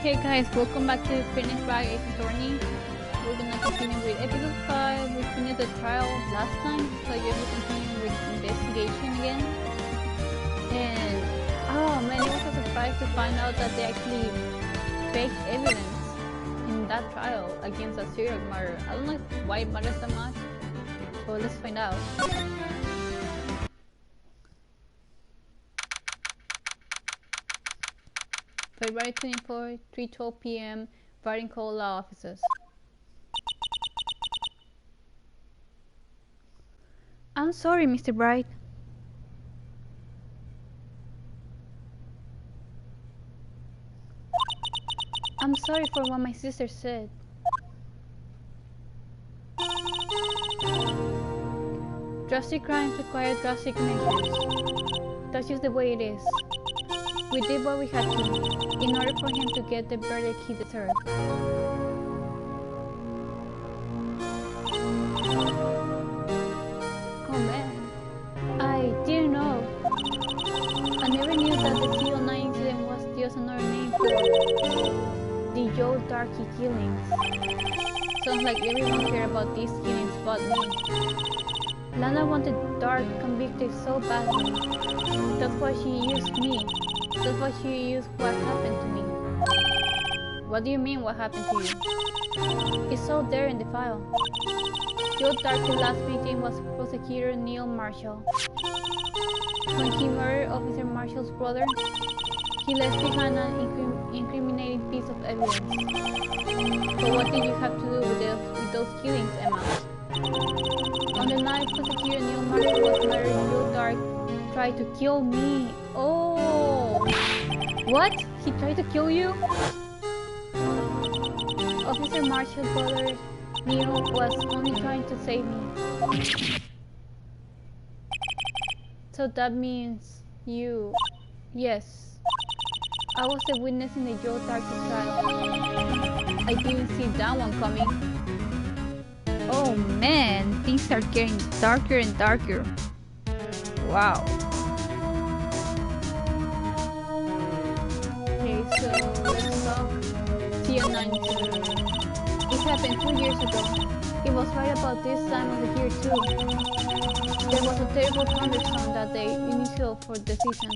Hey guys, welcome back to Wright Ace Attorney. We're gonna continue with episode 5. We finished the trial last time, so you're gonna continue with investigation again. And oh man, it was a surprise to find out that they actually faked evidence in that trial against a serial murder. I don't know why it matters so much, but let's find out. February 24, 3:12 p.m. Writing call law offices. I'm sorry, Mr. Bright. I'm sorry for what my sister said. Drastic crimes require drastic measures. That's just the way it is. We did what we had to, in order for him to get the verdict he deserved. Oh man, I didn't know. I never knew that the CO9 incident was just another name for the Joe Darky killings. Sounds like everyone cared about these killings but me. Lana wanted Dark convicted so badly. That's why she used me. That's why she used what happened to me. What do you mean, what happened to you? It's all there in the file. Joe Darky's last victim was prosecutor Neil Marshall. When he murdered Officer Marshall's brother, he left behind an incriminating piece of evidence. But what did you have to do with those killings, Emma? On the night prosecutor Neil Marshall was murdered, Joe Dark tried to kill me. Oh! What? He tried to kill you? Officer Marshall's brother Neil was only trying to save me. So that means you... Yes. I was the witness in the Joe Darky trial. I didn't see that one coming. Oh man, things are getting darker and darker. Wow. Okay, so let's talk CO9 incident. It happened 2 years ago. It was right about this time of the year too. There was a terrible thunderstorm that day, initial for the season.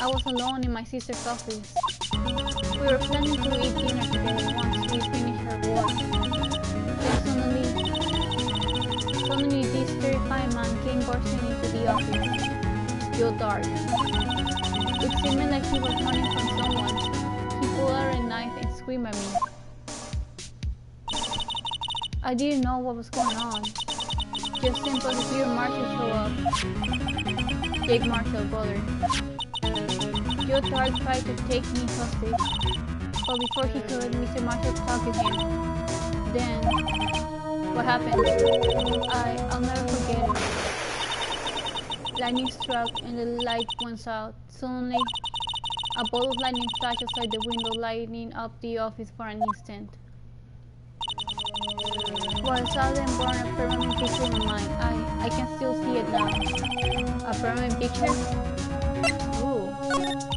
I was alone in my sister's office. We were planning to eat dinner together once we finished her work. Then suddenly this terrifying man came bursting into the office. Joe Dark. It seemed like he was running from someone. He pulled out a knife and screamed at me. I didn't know what was going on. Just then Prosecutor Marshall showed up. Jake Marshall's brother. Joe Dark tried to take me hostage, but before he could, Mr. Marshall talked to him. Then, what happened? I'll never forget it. Lightning struck and the light went out. Suddenly, a ball of lightning flashed outside the window, lighting up the office for an instant. While I saw them burn a permanent picture in my mind, I can still see it now. A permanent picture? Ooh,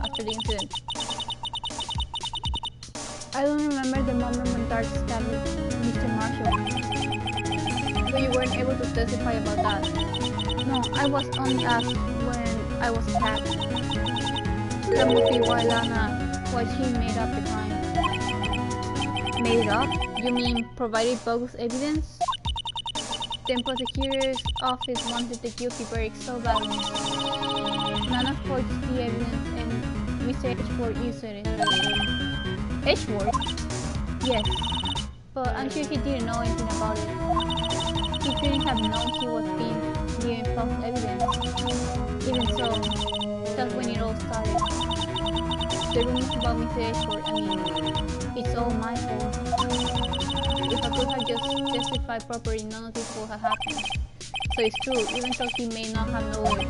after the incident. I don't remember the moment when Dark stabbed Mr. Marshall. So you weren't able to testify about that? No, I was only asked when I was attacked. That must be why she made up the crime. Made it up? You mean provided bogus evidence? The prosecutor's office wanted the guilty verdict so badly. Nana forged the evidence and Mr. Edgeworth used it. Edgeworth? Yes, but I'm sure he didn't know anything about it. He couldn't have known he was being given false evidence. Even so, that's when it all started. The rumors about Mr. Edgeworth, I mean, it's all my fault. If I could have just testified properly, none of this would have happened. So it's true, even though he may not have known it,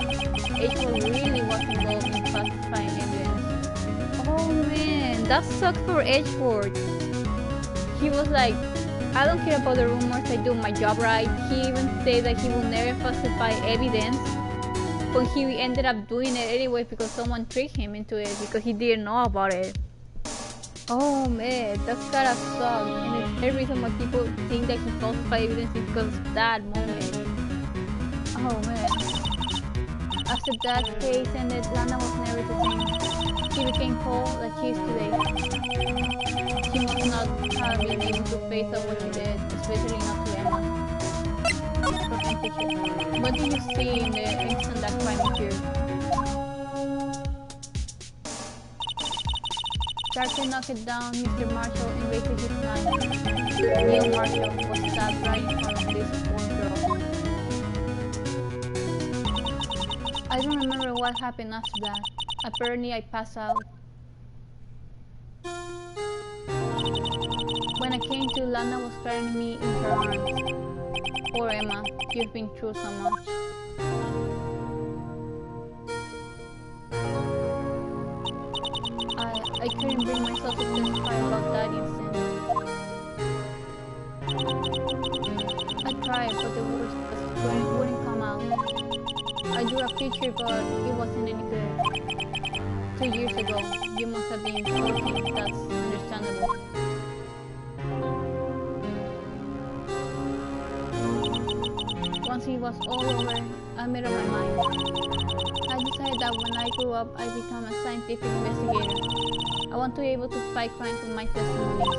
Edgeworth really was involved in falsifying evidence. Oh man, that sucks for Edgeworth. He was like, I don't care about the rumors, I do my job right. He even said that he will never falsify evidence, but he ended up doing it anyway because someone tricked him into it because he didn't know about it. Oh man, that's gotta suck. And it's the reason why people think that he falsified evidence is because of that moment. Oh man. After that case ended, Lana was never the same. She became cold like she is today. She must not have been able to face up what she did, especially not to Emma. What did you see in the instant that crime occurred? Darcy knocked down Mr. Marshall and raised his knife. Neil Marshall was stabbed right in front of this poor girl. I don't remember what happened after that. Apparently I passed out. When I came to, Lana was carrying me in her arms. Poor Emma, you've been through so much. I couldn't bring myself to testify about that incident. I tried, but the words wouldn't come out. I drew a picture, but it wasn't any good. 2 years ago, you must have been 14, that's understandable. Once it was all over, I made up my mind. I decided that when I grew up, I'd become a scientific investigator. I want to be able to fight crimes with my testimonies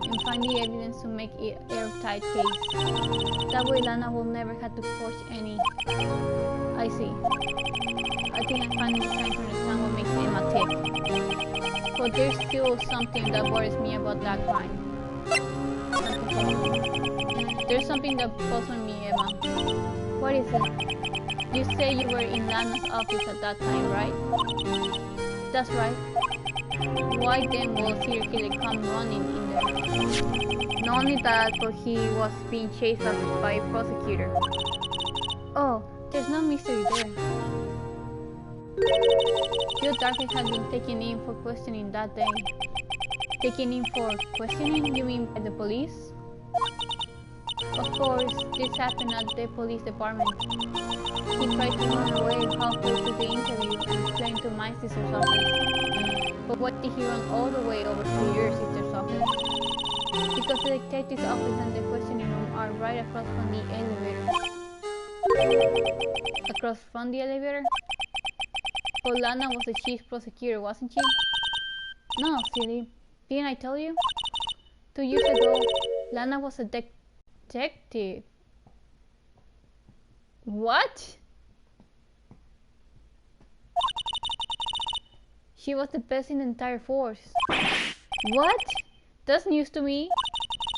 and find the evidence to make it an airtight case. That way Lana will never have to forge any. I see. I think I'm finally trying to understand what makes Emma tick. But there's still something that worries me about that crime. There's something that puzzles me, Emma. What is it? You say you were in Lana's office at that time, right? That's right. Why then will a serial killer come running in there? Not only that, but he was being chased by a prosecutor. Oh, there's no mystery there. Joe Darker had been taken in for questioning that day. Taken in for questioning? You mean by the police? Of course, this happened at the police department. He tried to run away halfway through the interview and fled into my sister's office. But why did he run all the way over to your sister's office? Because the detective's office and the questioning room are right across from the elevator. Across from the elevator? But Lana was the chief prosecutor, wasn't she? No, silly. Didn't I tell you? 2 years ago, Lana was a detective. What? She was the best in the entire force. What? That's news to me.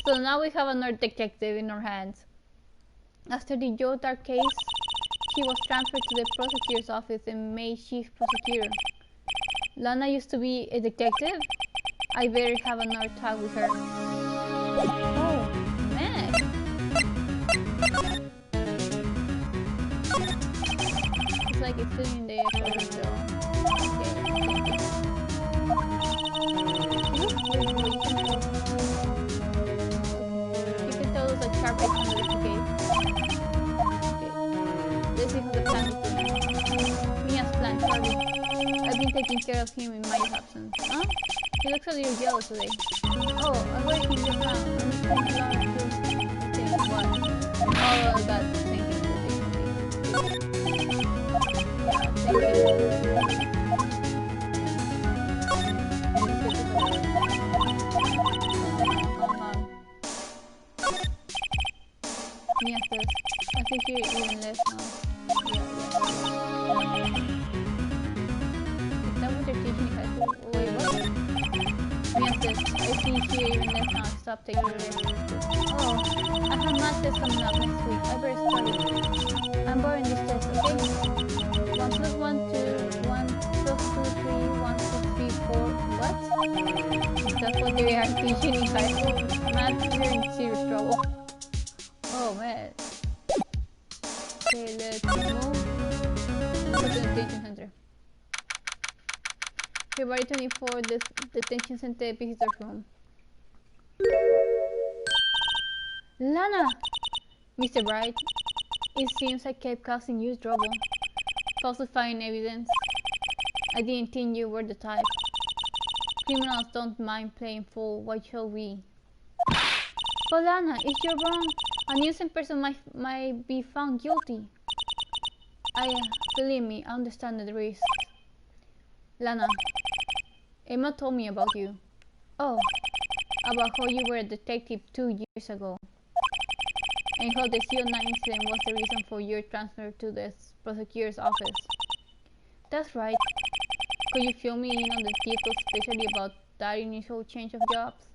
So now we have another detective in our hands. After the Joe Dark case, she was transferred to the prosecutor's office and made chief prosecutor. Lana used to be a detective? I better have another talk with her. Oh, man. It's like it's sitting in the air still. You can tell us a sharp edge on the case. This is the plan is Mia's plan, Charlie. I've been taking care of him in my absence. Huh? He looks a little yellow today. Oh, I'm working this now. I'm just going to what? Oh, that's thank you. Mia says, I think you're even less now. Is that what they're teaching in high school? Wait, what? Mia says, I think you're even less now. Stop taking risks. Oh, I have math test coming up next week. I better study. I'm boring this test, okay? 1 plus 1, 2, 1 plus 2, 3, 1 plus 3, 4. What? That's what they are teaching in high school. Math, you're in serious trouble. Oh man. Okay, let's move. Go to the detention center. February 24, the detention center visitor's room. Lana! Mr. Wright, it seems I kept causing you trouble. Falsifying evidence. I didn't think you were the type. Criminals don't mind playing fool. Why shall we? But Lana, if you're wrong, an innocent person might be found guilty. Believe me, I understand the risks. Lana, Emma told me about you. Oh, about how you were a detective 2 years ago. And how the CO9 incident was the reason for your transfer to the prosecutor's office. That's right. Could you fill me in on the details, especially about that initial change of jobs?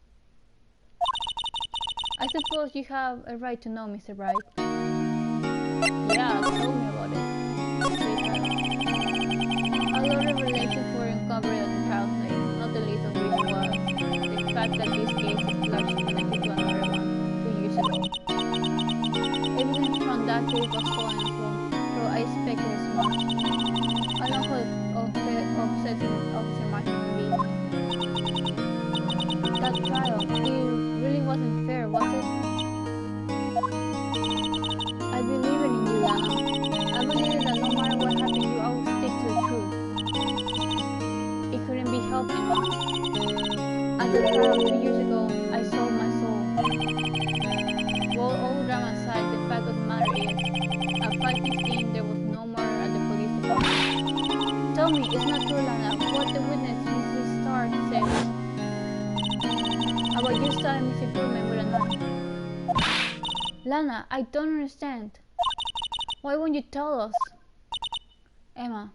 I suppose you have a right to know, Mr. Wright. Yeah, tell me about it. A lot of revelations were uncovered at the trial site, not the least of which was the fact that this case is largely connected to another one 2 years ago. Evidence from that case was stolen as well, so I expect it was much. I know how upsetting Officer Martin can be. That trial, it really wasn't fair, was it? I believe in you, Lana. I believe that no matter what happened, you always stick to the truth. It couldn't be helped, Emma. At the trial 2 years ago, I sold my soul. Well, all drama aside, the fact of the matter is, at 5:15 there was no murder at the police department. Tell me, it's not true, Lana, what the witness, Mrs. Starr, said about you starting misemployment with a knife. Lana, I don't understand. Why won't you tell us? Emma,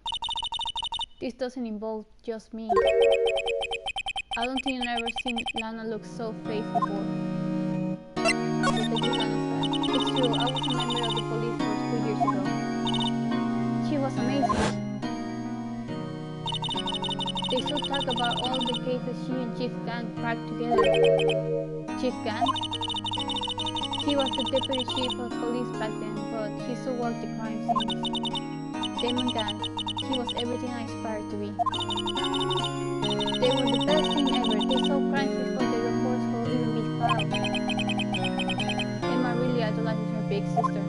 this doesn't involve just me. I don't think I've ever seen Lana look so faced before. It's true, I was a member of the police force 2 years ago. She was amazing. They still talk about all the cases she and Chief Gang cracked together. Chief Gang? He was the deputy chief of police back then, but he still worked the crime scenes. Damon Gang, he was everything I aspired to be. They were the best thing ever. They solved crimes before the reports could even be filed. Emma really idolizes her big sister.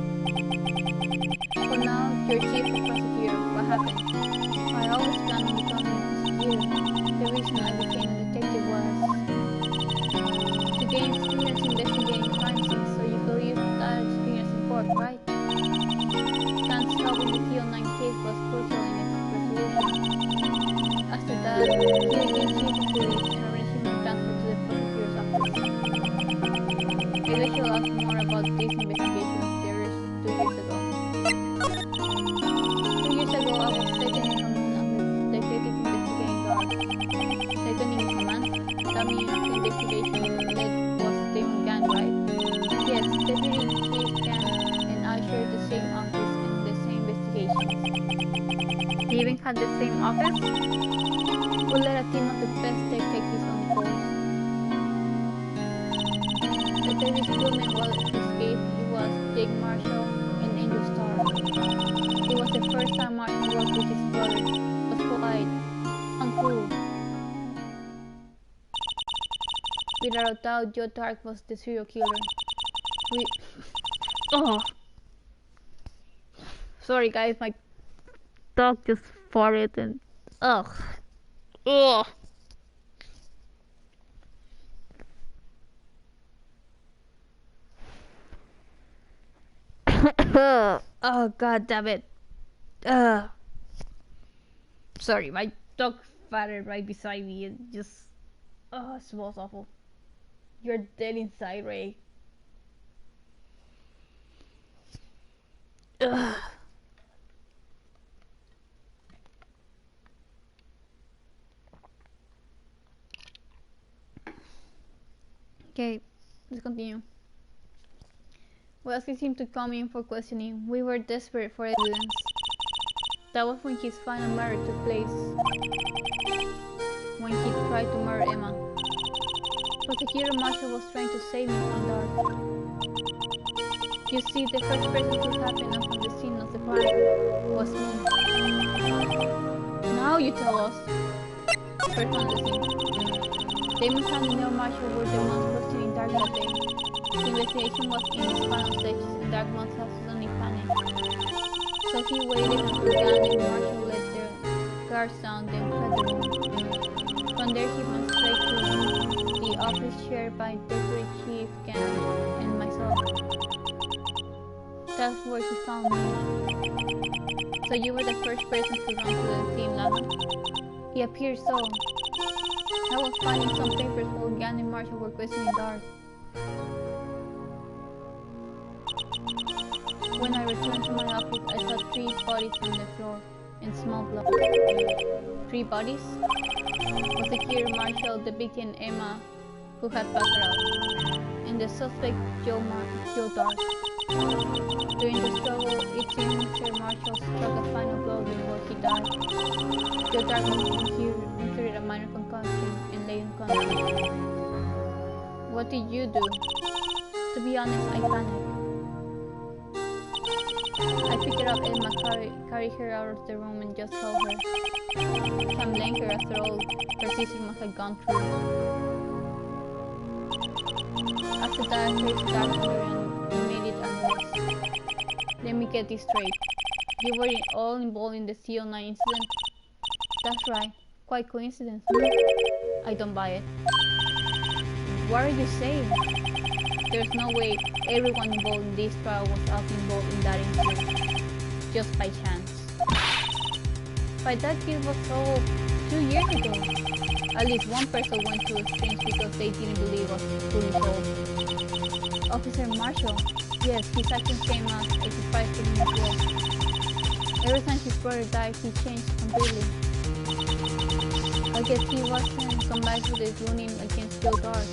But now, you're chief of prosecutor. What happened? I always planned on becoming a prosecutor. The reason I became a detective was to gain experience investigating crime scenes, so you could use that experience in court, right? Can't stop in the CO9 case was crucial in its resolution. After that, he became chief of police and arranged my transfer to the prosecutor's office. Maybe I should ask more about this investigation of theirs 2 years ago. 2 years ago, I was second in command of the detective investigating guard. Second in command? That means the investigation led was Damon Gang, right? Yes, Deputy Chief Gang and I shared the same office and the same investigations. He even had the same office? We led a team of the best detectives on the force. Detective Schumann was his case, it was Jake Marshall and Angel Starr. It was the first time Marshall worked with his brother, was polite, uncool. Without a doubt, Joe Dark was the serial killer. Sorry guys, my dog just farted and ugh. Oh god damn it. Sorry, my dog farted right beside me and just it smells awful. You're dead inside, Ray. Ugh. Okay, let's continue. We asked him to come in for questioning. We were desperate for evidence. That was when his final murder took place. When he tried to murder Emma. Prosecutor Marshall was trying to save me from Dark. You see, the first person to happen from the scene of the crime was me. Now you tell us. First on the scene. Damon and Neil Marshall were the ones questioning Dark that day. The investigation was in its final stages and Dark must have suddenly panicked. So he waited until Gunn and Marshall let their guards down, then fled the room. From there he must straight to the office chaired by Deputy Chief Gann and myself. That's where he found me. So you were the first person to run to the team lab? It appears so. I was finding some papers while Gann and Marshall were questioning Dark. When I returned to my office, I saw 3 bodies on the floor and small blood. 3 bodies? Was the killer Marshall, the victim Emma, who had passed out, and the suspect Joe Dark. During the struggle, it seemed Sir Marshall struck a final blow before he died. Joe Dark was incurred a minor concussion and lay unconscious. What did you do? To be honest, I panicked. I picked her up Emma, carried her out of the room and just held her. Can't blame her after all her sister must have gone through. After that, I faced Darker and made it unless. Let me get this straight. You were all involved in the CO9 incident? That's right. Quite coincidence. I don't buy it. What are you saying? There's no way everyone involved in this trial was also involved in that incident. Just by chance. But that case was solved 2 years ago. At least one person went to extremes because they didn't believe it was fully solved. Officer Marshall. Yes, his actions came as a surprise to me as well. Ever since his brother died, he changed completely. I guess he wasn't combined with the running against Joe Dark.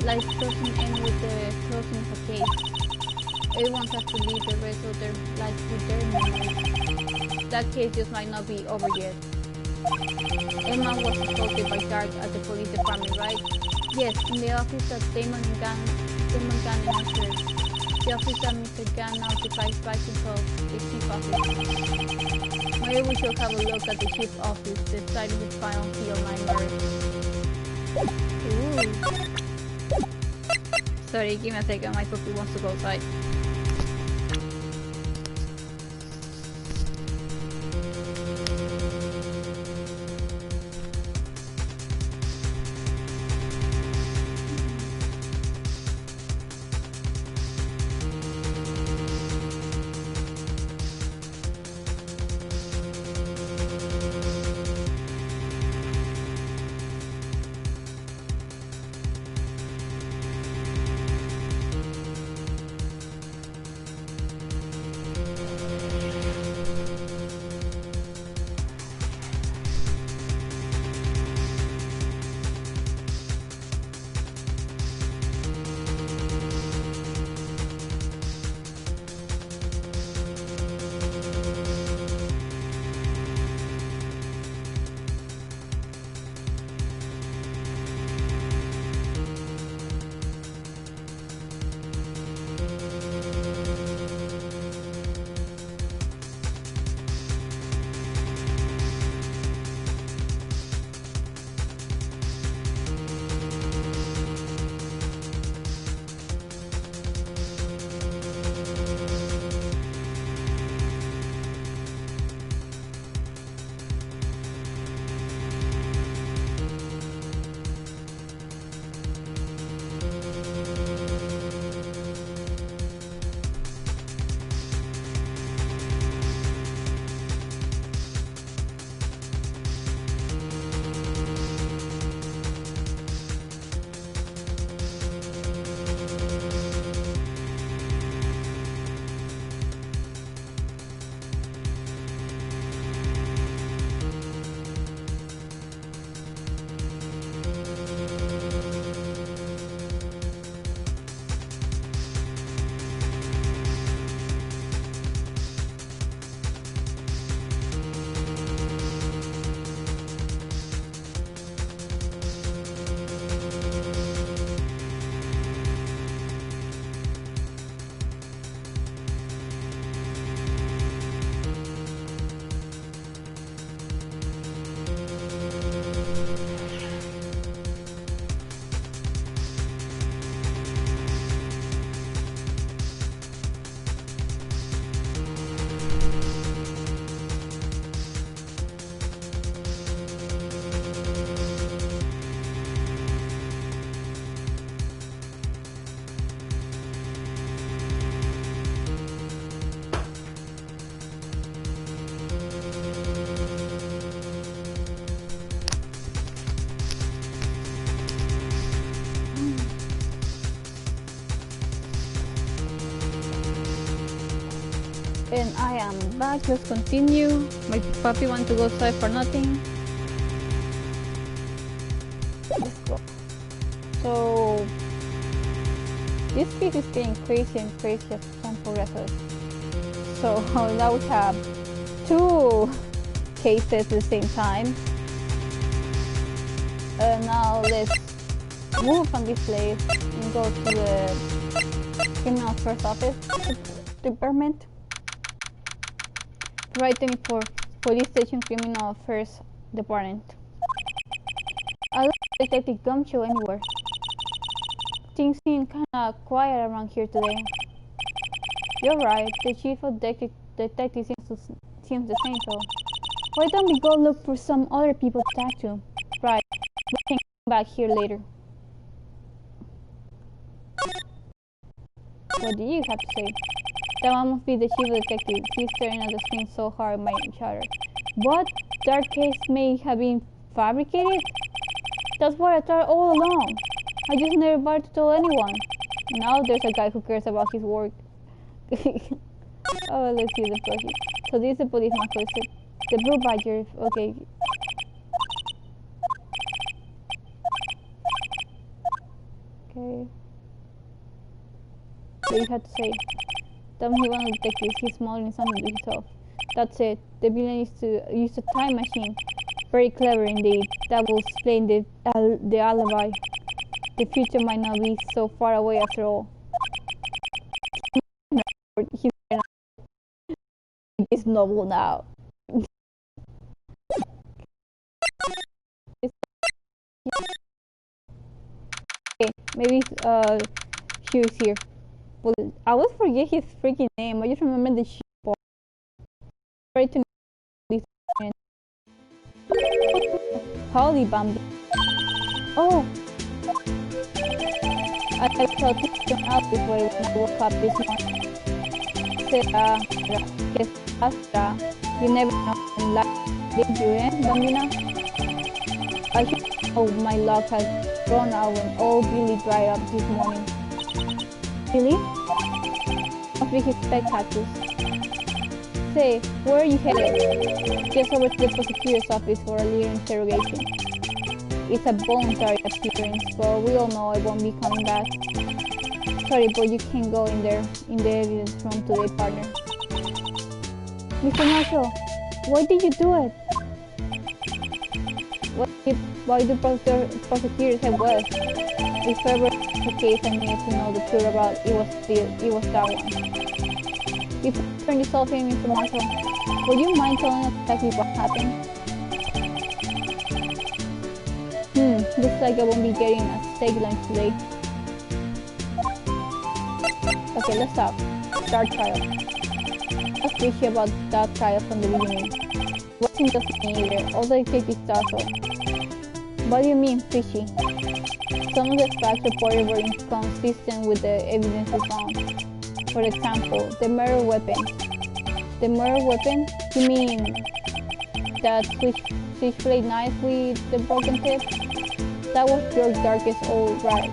Like closing in with the closing of a case. Everyone has to live the rest of their life with their memories. That case just might not be over yet. Emma was assaulted by Dark at the police department, right? Yes, in the office that Damon Gann entered. The office that Mr. Gann now occupies by himself, the chief office. Maybe we should have a look at the chief office, deciding the file on PL9 murder. Ooh. Sorry, give me a second, my puppy wants to go outside. And I am back. Let's continue. My puppy wants to go outside for nothing. Let's go. So this case is getting crazy and crazy as time progresses. So now we have 2 cases at the same time. Now let's move from this place and go to the criminal first office department. Wright 24, police station criminal affairs department. I don't see Detective Gumshoe anywhere. Things seem kinda quiet around here today. You're right, the chief of detective seems the same though. Why don't we go look for some other people to talk to? Right, we can come back here later. What do you have to say? That one must be the chief detective. He's staring at the screen so hard it might shatter. What? That case may have been fabricated? That's what I thought all along. I just never bothered to tell anyone. Now there's a guy who cares about his work. Oh, let's see the police. So this is the police marshal. The blue badger. Okay. Okay. What do you have to say? Tell me one of the detectives. He's smuggling something to himself. That's it. The villain is to use a time machine. Very clever indeed. That will explain the alibi. The future might not be so far away after all. He's novel now. Okay, maybe Hugh's here. Well, I always forget his freaking name. I just remember the shit part. Sorry to this. Holy Bambi. Oh! I thought to come out this way when I woke up this morning. You never know in life, did you, Bambina? I should know my luck has run out and all Billy dried up this morning. Billy? Must be his pet cactus. Say, where are you headed? Just over to the prosecutor's office for a little interrogation. It's a voluntary appearance, but we all know I won't be coming back. Sorry, but you can't go in there, in the evidence room today, partner. Mr. Marshall, why did you do it? Why do prosecutors have West? If ever the case I needed to know the truth about, it was that one. Before I turn this off in, Mr. Marshall, would you mind telling us exactly what happened? Looks like I won't be getting a steak lunch today. Okay, let's start trial. What's fishy about that trial from the beginning? Wasn't just me either, all the detectives thought so. What do you mean, fishy? Some of the facts reported were inconsistent with the evidence we found. For example, the murder weapon. The murder weapon? You mean that switchblade knife with the broken tip? That was your darkest old right.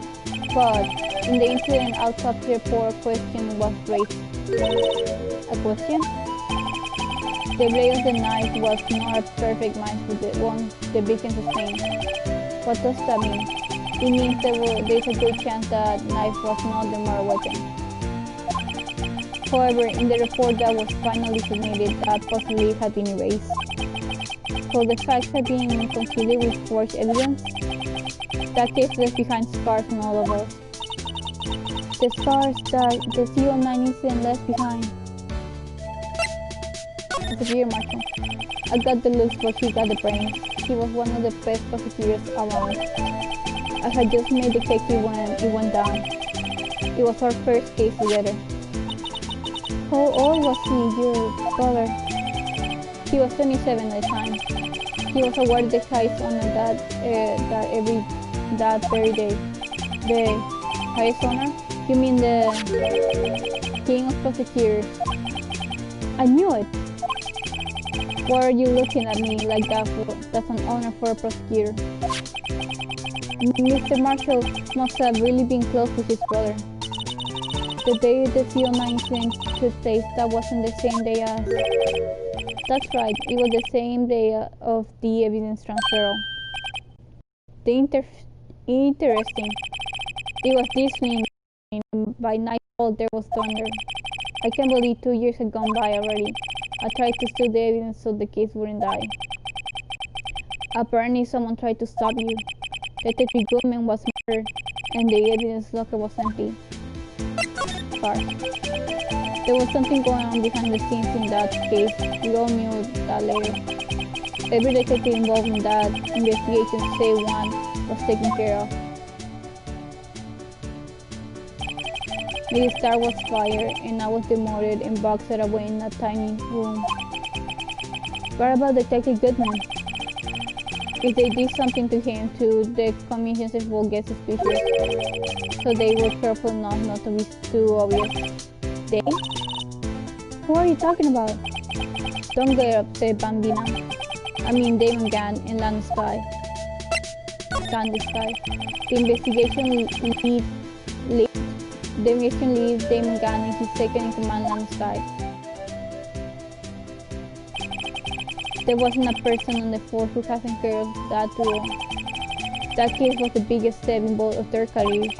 But in the incident autopsy report, a question was raised. A question? The blade of the knife was not a perfect match with the one the victim sustained. What does that mean? It means there's a good chance that knife was not the murder weapon. However, in the report that was finally submitted, that possibility had been erased. So the facts have been considered with forged evidence. That case left behind scars on all of us. The scars that the CO9 incident left behind. Prosecutor Marshall. I got the looks, but he got the brains. He was one of the best prosecutors around. I had just made detective when it went down. It was our first case together. How old was he, your brother? He was 27 at the time. He was awarded the highest honor that very day. The highest honor? You mean the King of Prosecutors? I knew it. Why are you looking at me like that for? That's an honor for a prosecutor. Mr. Marshall must have really been close with his brother. The day the CO9 incident took place, that wasn't the same day as... That's right, it was the same day of the evidence transfer. Interesting. It was this evening. By nightfall there was thunder. I can't believe 2 years had gone by already. I tried to steal the evidence so the kids wouldn't die. Apparently someone tried to stop you. Detective Goodman was murdered, and the evidence locker was empty. There was something going on behind the scenes in that case. We all knew that later. Every detective involved in that investigation, save one, was taken care of. The star was fired, and I was demoted and boxed away in a tiny room. What about Detective Goodman? If they did something to him too, the commissioners will get suspicious. So they were careful enough not to be too obvious. They? Who are you talking about? Don't get upset, Bambina. I mean Damon Gann and Landeskog. The investigation lead Damon Gann and his second-in-command Landeskog. There wasn't a person on the force who hasn't heard of that duo. That case was the biggest step in both of their careers.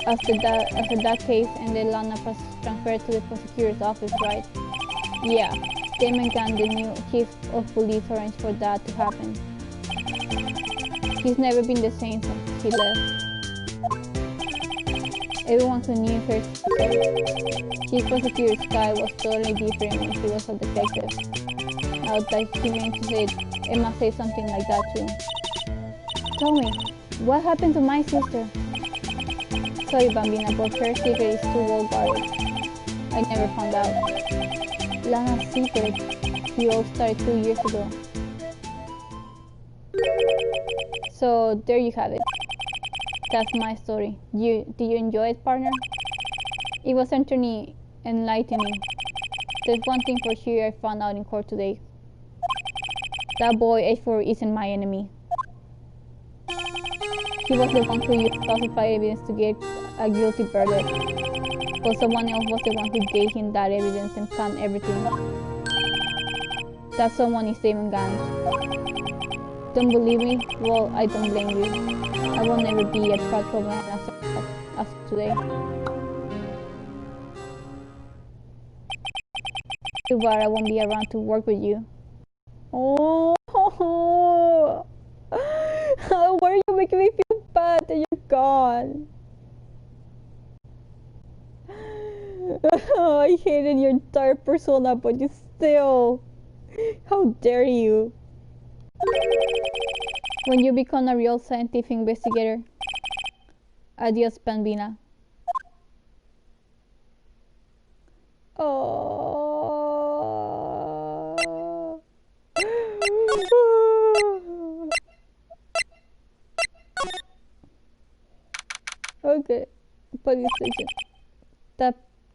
After that case and the Lana was transferred to the prosecutor's office, right? Yeah, Damon Gann, the new chief of police, arranged for that to happen. He's never been the same since he left. Everyone who knew her said Chief Prosecutor Sky was totally different when he was a detective. Now that he mentions it, I must say something like that too. Tell me, what happened to my sister? Sorry, Bambina, but her secret is too well guarded. I never found out. Lana's secret. We all started 2 years ago. So there you have it. That's my story. Did you enjoy it, partner? It was certainly enlightening. There's one thing for sure I found out in court today. That boy H4 isn't my enemy. He was the one who used falsified evidence to get a guilty verdict. But someone else was the one who gave him that evidence and planned everything. That someone is Damon Gann. Don't believe me? Well, I don't blame you. I will never be a patrol man as today. Too bad I won't be around to work with you. Oh, why are you making me feel bad that you're gone? I hated your entire persona, but you still. How dare you? When you become a real scientific investigator. Adios, Bambina. Oh. Okay, police station.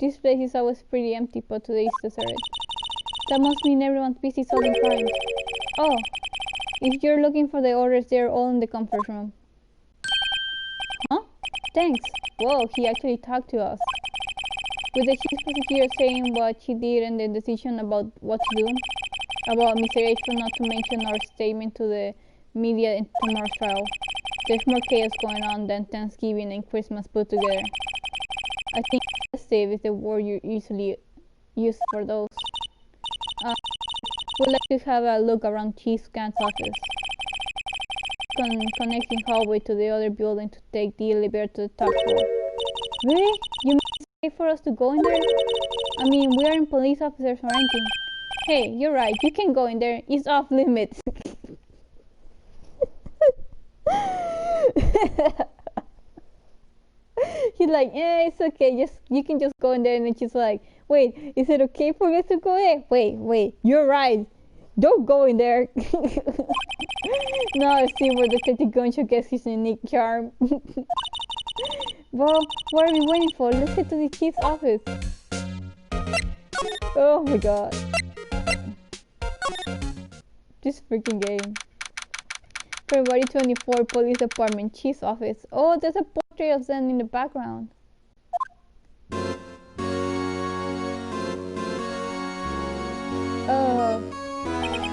This place is always pretty empty, but today is deserted. That must mean everyone's busy solving crimes. Oh, if you're looking for the orders, they're all in the conference room. Huh? Thanks. Whoa, he actually talked to us. With the chief prosecutor saying what she did and the decision about what to do. About Mr. H for not to mention our statement to the media in tomorrow's trial. There's more chaos going on than Thanksgiving and Christmas put together. I think festive is the word you usually use for those. We'd like to have a look around Chief Gann's office. Connecting hallway to the other building to take the elevator to the top floor. Really? You mean it's safe for us to go in there? I mean, we aren't police officers or anything. Hey, you're right, you can go in there. It's off limits. He's like, yeah, it's okay, you can just go in there. And then she's like, wait, is it okay for me to go there? Wait, you're right, don't go in there. Now I see where Detective Guncho gets his unique charm. Well, what are we waiting for? Let's head to the chief's office. Oh my god, this freaking game. February 24, Police Department, Chief's Office. Oh, there's a portrait of them in the background.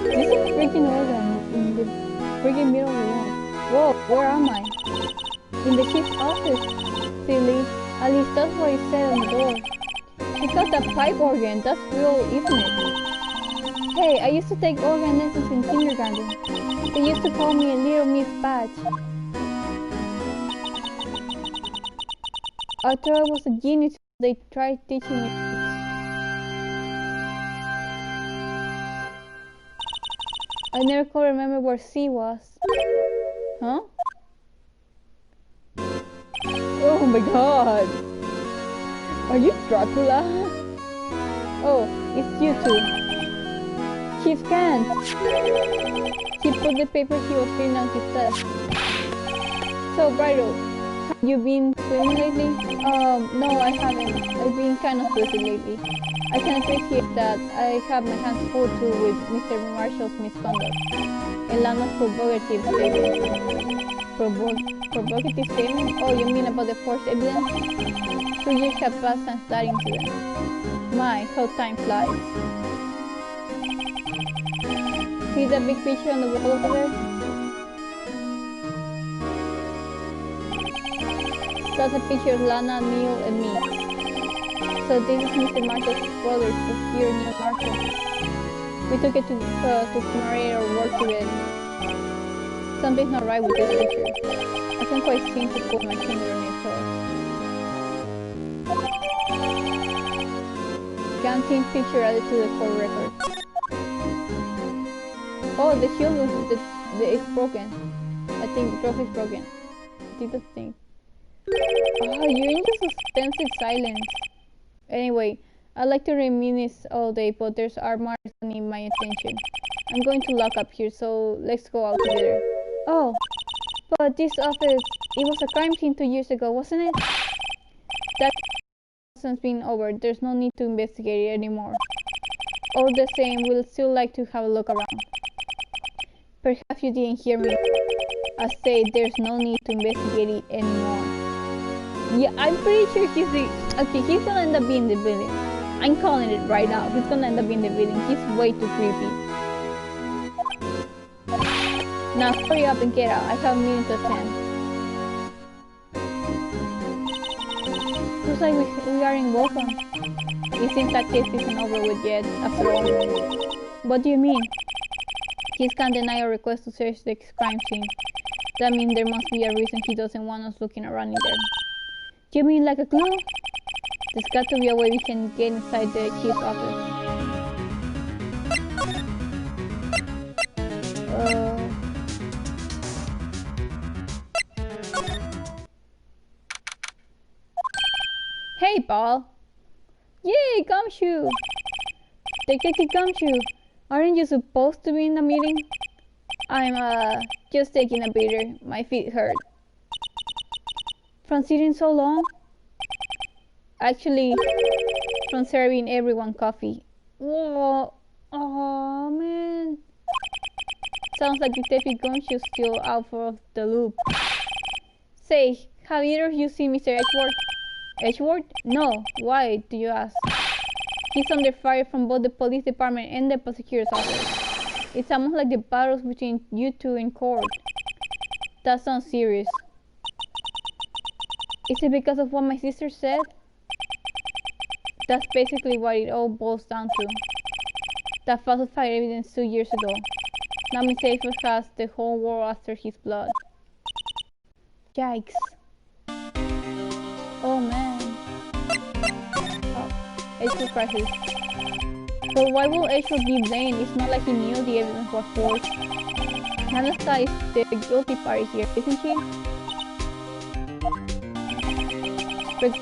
This is freaking organ in the freaking middle of the room. Whoa, where am I? In the chief's office. Silly. At least that's what it said on the door. Check out that pipe organ. That's real, isn't it? Hey, I used to take organ lessons in kindergarten. They used to call me Little Miss Patch. I thought I was a genius. They tried teaching me. I never could remember where C was. Huh? Oh my god! Are you Dracula? Oh, it's you two. Chief can't! He put the paper he was reading on his desk. So, Brido, have you been swimming lately? No, I haven't. I've been kind of busy lately. I can appreciate that. I have my hands full too with Mr. Marshall's misconduct. A lot of provocative statements. Provocative statement? Oh, you mean about the forced evidence? 2 years have passed since that incident. My, how time flies. See that big picture on the wall over there? That's a picture of Lana, Neil, and me. So this is Mr. Marshall's brother, here near Marshall. We took it to commemorate our work together. Something's not right with this picture. I can't quite seem to put my finger on it, so... Canteen picture added to the court record. Oh, the shield is broken. I think the trophy is broken. I think that's the thing. Oh, you're in the suspensive silence. Anyway, I like to reminisce all day, but there's armors that need my attention. I'm going to lock up here, so let's go out together. Oh, but this office, it was a crime scene 2 years ago, wasn't it? That hasn't been over. There's no need to investigate it anymore. All the same, we'll still like to have a look around. Perhaps you didn't hear me. I said there's no need to investigate it anymore. Yeah, I'm pretty sure he's gonna end up being the villain. I'm calling it right now. He's gonna end up being the villain. He's way too creepy. Now hurry up and get out. I have a meeting to attend. Looks like we are in welcome. It seems that case isn't over with yet, after all. What do you mean? He can't deny our request to search the crime scene. That means there must be a reason he doesn't want us looking around in there. Do you mean like a clue? There's got to be a way we can get inside the chief's office. Hey, Paul! Yay, Gumshoe! Detective Gumshoe! Aren't you supposed to be in the meeting? I'm, just taking a breather. My feet hurt. From sitting so long? Actually, from serving everyone coffee. Whoa! Oh man! Sounds like Detective Gumshoe's still out of the loop. Say, have either of you seen Mr. Edgeworth? Edgeworth? No. Why, do you ask? He's under fire from both the police department and the prosecutor's office. It's almost like the battles between you two in court. That sounds serious. Is it because of what my sister said? That's basically what it all boils down to. That falsified evidence 2 years ago. Now Mr. Edgeworth has the whole world after his blood. Yikes. Oh man. Oh, Edgeworth crisis. But why will Edgeworth be blamed? It's not like he knew the evidence was forged. Nanaska is the guilty party here, isn't she? He's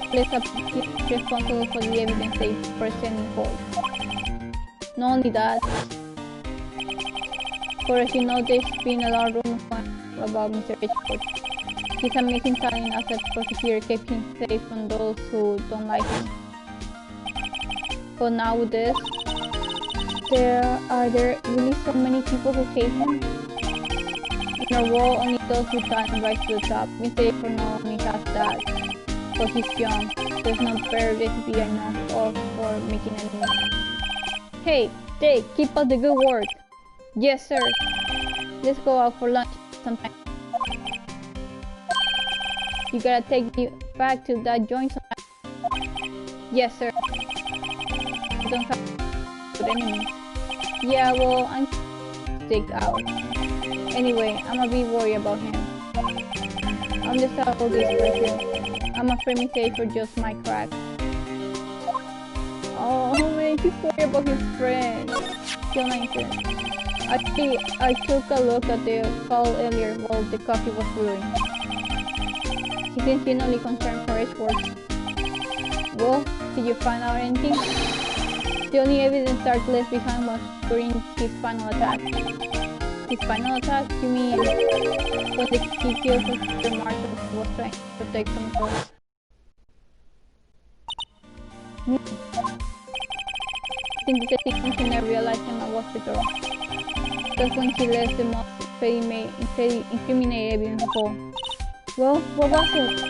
responsible for the evidence they present in court. Not only that, for as you know, there's been a lot of rumors about Mr. Edgeworth. His amazing talent as a prosecutor kept him safe from those who don't like him. But now with this, are there really so many people who hate him? In our world, only those who talent rise to the top. Mr. Edgeworth not only has that, but he's young. There's no better recipe I know of for making enemies. Hey, Jake, keep up the good work. Yes, sir. Let's go out for lunch sometime. You gotta take me back to that joint sometime. Yes, sir. I don't have good enemies. Yeah, well, I'm sticked out. Anyway, I'm a bit worried about him. I'm just out of this person. I'm afraid he's for just my crack. Oh man, he's worried about his friend. Still 19. Actually, I took a look at the call earlier while the coffee was brewing. He seems genuinely concerned for Edgeworth. Well, did you find out anything? The only evidence Dark left behind was during his final attack. His final attack? You mean when he killed Mr. Marshall who was trying to protect himself? I think the detective never realized him was the girl. That's when he left the most incriminating evidence of all. Well, what was it?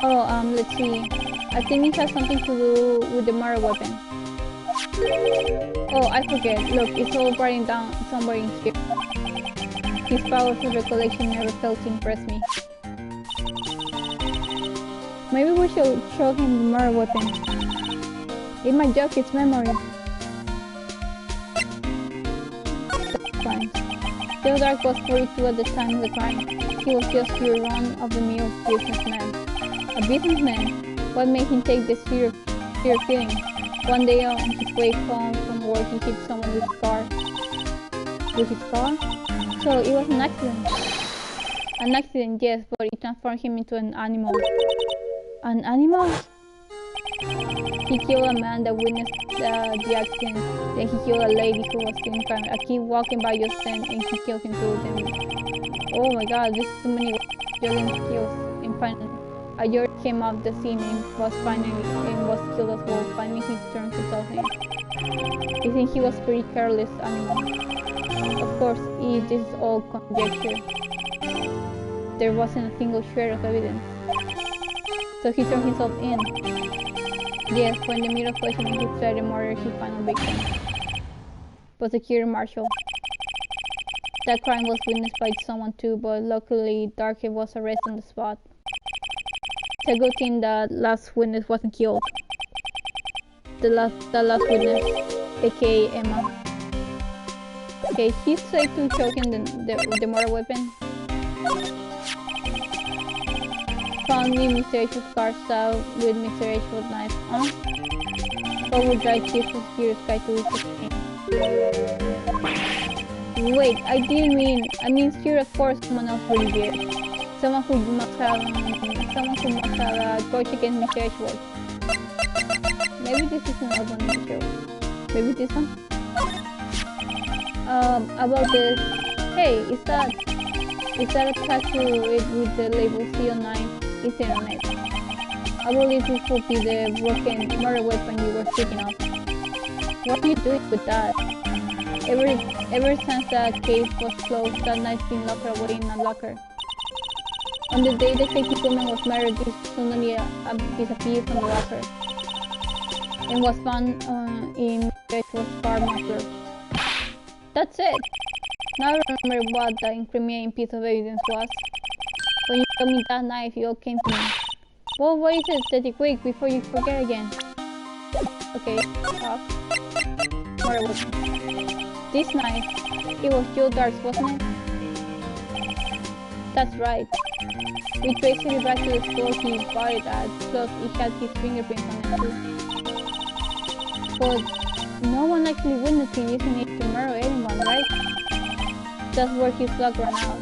Oh, let's see. I think it has something to do with the murder weapon. Oh, I forget. Look, it's all writing down somewhere in here. His powers of recollection never failed to impress me. Maybe we should show him the murder weapon. It might jog his memory. That's fine. Joe Dark was 42 at the time of the crime. He was just your run-of-the-mill businessman. A businessman? What made him take this fear feeling? One day on his way home from work, he hit someone with his car. With his car? So it was an accident. An accident, yes, but it transformed him into an animal. An animal? He killed a man that witnessed the accident. Then he killed a lady who was in crime. A kid walking by just then, and he killed him too. Then, oh my God, there's so many violent kills. And finally, a George came off the scene and was killed as well. Finally, he turned himself in. I think he was a pretty careless animal. Of course, this is all conjecture. There wasn't a single shred of evidence. So he turned himself in. Yes, when the middle of questioning he tried to murder his final victim. Prosecutor Marshall. That crime was witnessed by someone too, but luckily Darkhead was arrested on the spot. It's a good thing that last witness wasn't killed. The last witness, aka Emma. Okay, he's safe to choking the murder weapon. Found me Mr. Edgewood's car style with Mr. Edgewood's knife, huh? Forward drive keeps the security sky to the Wait, I mean here of course someone else really weird. Someone who must have a grudge against Mr. Edgewood. Maybe this is another one in the show. Maybe this one? About this. Hey, is that a tattoo with the label CO9? Is it on it? I believe this would be the broken murder weapon you were speaking of. What are you doing with that? Ever since that case was closed, that knife's been locked away in a locker. On the day the safety woman was murdered, this suddenly disappeared from the locker and was found in Edgeworth's car muffler. That's it! Now I remember what the incriminating piece of evidence was. When you told me that knife, it all came to me. Well, what is it? Steady quick before you forget again. Okay, talk. Murder weapon. This knife, it was Joe Dark's, wasn't it? That's right. We traced it back to the store he bought it at, plus it had his fingerprints on it too. But no one actually witnessed him using it to murder anyone, right? That's where his luck ran out.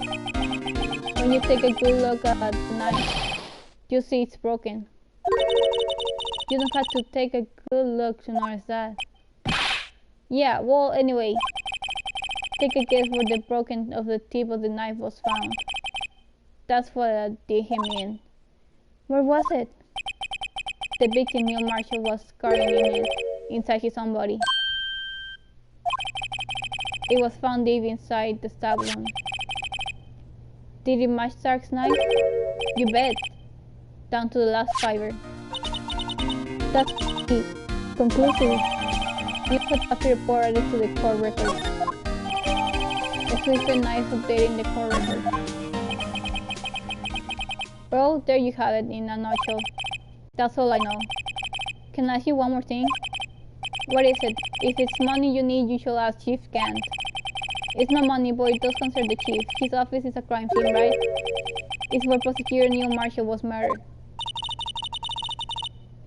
When you take a good look at the knife, you see it's broken. You don't have to take a good look to notice that. Yeah, well, anyway. Take a guess where the broken of the tip of the knife was found. That's what did him in. Where was it? The victim, Neil Marshall, was carrying it inside his own body. It was found deep inside the stab wound. Did it match Stark's knife? You bet. Down to the last fiber. That's it. Conclusive. You put a report added to the court record. A swift and nice update in the court record. Well, there you have it in a nutshell. That's all I know. Can I ask you one more thing? What is it? If it's money you need, you should ask Chief Gant. It's not money, but it does concern the chief. His office is a crime scene, right? It's where Prosecutor Neil Marshall was murdered.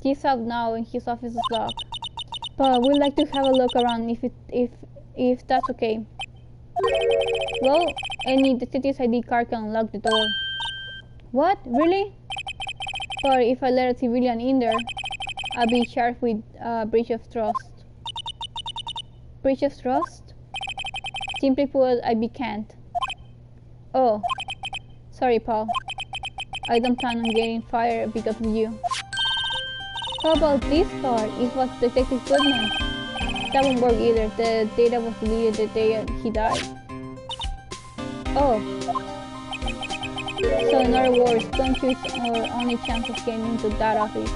He's out now and his office is locked. But we'd like to have a look around if that's okay. Well, any detective's ID card can unlock the door. What? Really? But if I let a civilian in there, I'll be charged with breach of trust. Breach of trust? Simply put, I can't. Oh, sorry, Paul. I don't plan on getting fired because of you. How about this card? It was Detective Goodman. That won't work either. The data was deleted the day he died. Oh. So in other words, don't choose our only chance of getting into that office.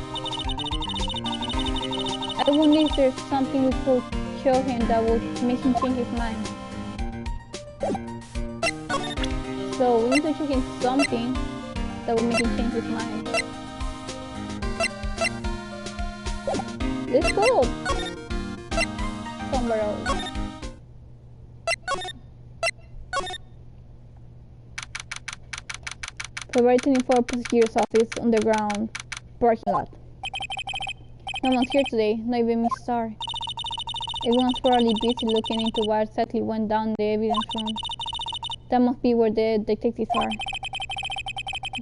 I wonder if there's something we could show him that would make him change his mind. So we need to show him something that would make him change his mind. Let's go! Somewhere else. February 24 Prosecutor's Office, underground parking lot. No one's here today, not even Miss Starr. Everyone's probably busy looking into what exactly went down in the evidence room. That must be where the detectives are.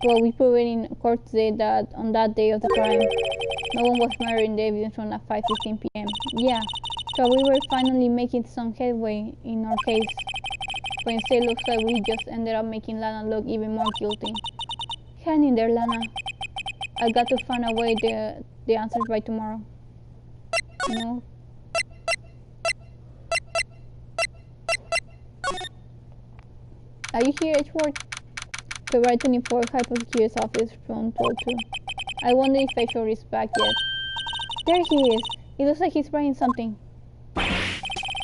But we proved in court today that on that day of the crime, no one was murdered in the evidence room at 5:15 p.m. Yeah, so we were finally making some headway in our case. But instead, it looks like we just ended up making Lana look even more guilty. Hang in there, Lana. I got to find a way the answers by tomorrow. No. Are you here, Edgeworth? February 24, High Prosecutor's Office, room 202. I wonder if Edgeworth is back yet. There he is. It looks like he's writing something.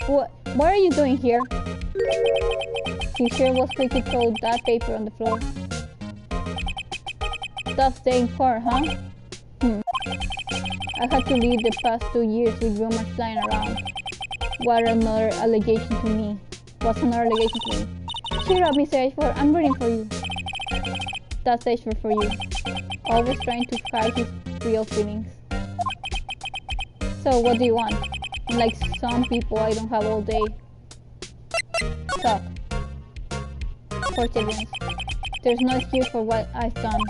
What are you doing here? He sure was quick to throw that paper on the floor. Stuff staying for, huh? I had to leave the past 2 years with rumors flying around. What another allegation to me. What's another allegation to me? Cheer up, Mr. Edgeworth, I'm rooting for you. That's Edgeworth for you. Always trying to hide his real feelings. So, what do you want? Like some people, I don't have all day. Stop. Court evidence. There's no excuse for what I've done.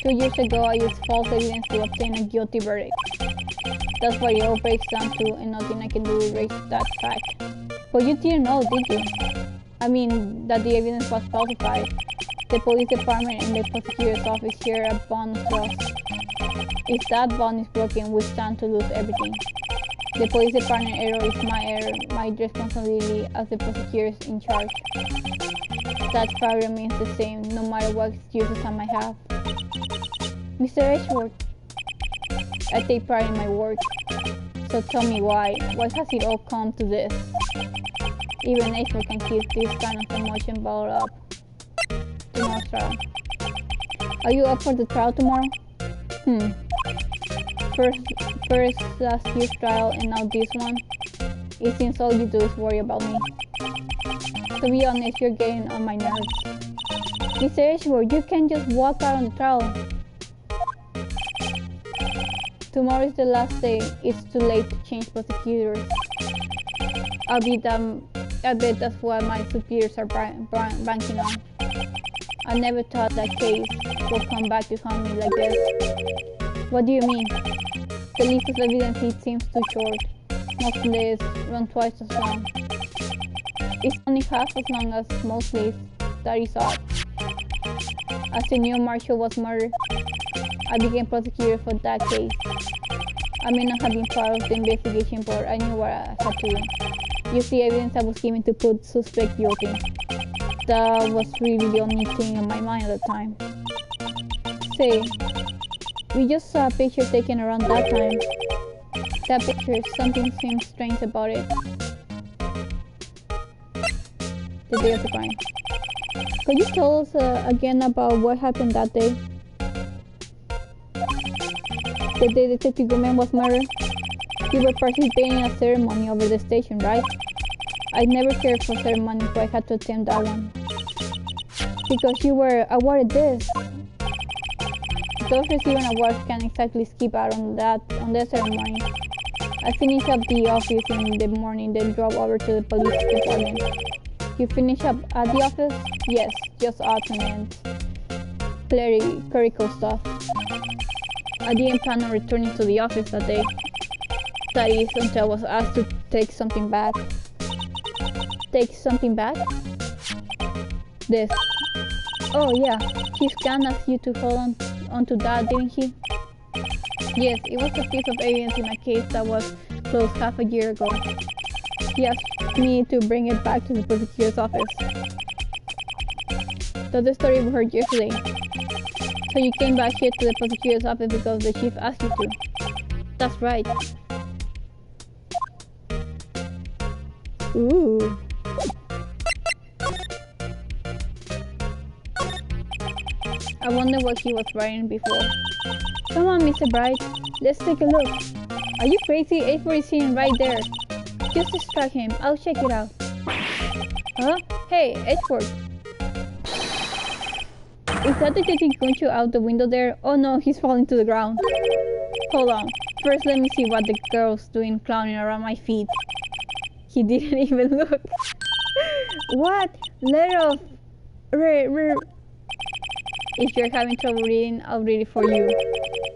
2 years ago, I used false evidence to obtain a guilty verdict. That's what it all breaks down to, and nothing I can do to erase that fact. But you didn't know, did you? I mean, that the evidence was falsified. The police department and the prosecutor's office share a bond of trust. If that bond is broken, we stand to lose everything. The police department error is my error, my responsibility as the prosecutor in charge. That fact remains the same, no matter what excuses I might have. Mr. Edgeworth, I take pride in my work. So tell me why has it all come to this? Even Edgeworth can keep this kind of emotion bottled up. Tomorrow's trial. Are you up for the trial tomorrow? First last year's trial and now this one. It seems all you do is worry about me. To be honest, you're getting on my nerves. Mr. Edgeworth, you can't just walk out on the trial. Tomorrow is the last day. It's too late to change prosecutors. I bet that's what my superiors are banking on. I never thought that case would come back to haunt me like this. What do you mean? The list of evidence it seems too short. Most lists run twice as long. It's only half as long as most lists. That is odd. As the new Marshall was murdered, I became prosecutor for that case. I may not have been part of the investigation, but I knew what I had to do. Use the evidence I was given to put suspect guilty. That was really the only thing on my mind at the time. Say, we just saw a picture taken around that time. That picture, something seems strange about it. the day of the crime. Could you tell us again about what happened that day? The day Detective Goodman was murdered? You were participating in a ceremony over the station, right? I never cared for ceremonies, so I had to attend that one. Because you were awarded this. Those receiving awards can exactly skip out on that ceremony. I finished up the office in the morning, then drove over to the police department. You finished up at the office? Yes, just admin and clerical stuff. I didn't plan on returning to the office that day. That is, until I was asked to take something back. Take something back? This. Oh yeah, Chief Khan asked you to hold on to that, didn't he? Yes, it was a piece of evidence in a case that was closed half a year ago. He asked me to bring it back to the prosecutor's office. That's the story we heard yesterday. So you came back here to the prosecutor's office because the chief asked you to. That's right. Ooh. I wonder what he was writing before. Come on, Mr. Bright. Let's take a look. Are you crazy? A4 is sitting right there. Just distract him. I'll check it out. Huh? Hey, Edward. Is that Detective Guncho out the window there? Oh no, he's falling to the ground. Hold on. First, let me see what the girl's doing clowning around my feet. He didn't even look. What? Letter of... If you're having trouble reading, I'll read it for you.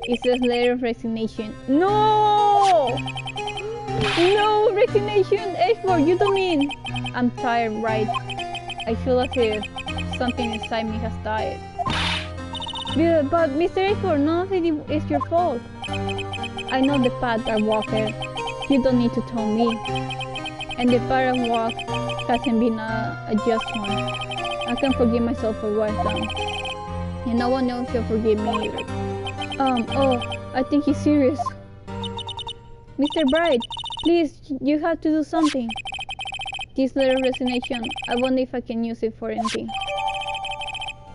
It says letter of resignation. No! No, resignation! A4, you don't mean... I'm tired, right? I feel as if something inside me has died. But Mr. A4, none of it is your fault. I know the path I walked. You don't need to tell me. And the path I walked hasn't been a just one. I can forgive myself for what I've done. And no one else will forgive me either. Oh, I think he's serious. Mr. Bright, please, you have to do something. This letter of resignation, I wonder if I can use it for anything.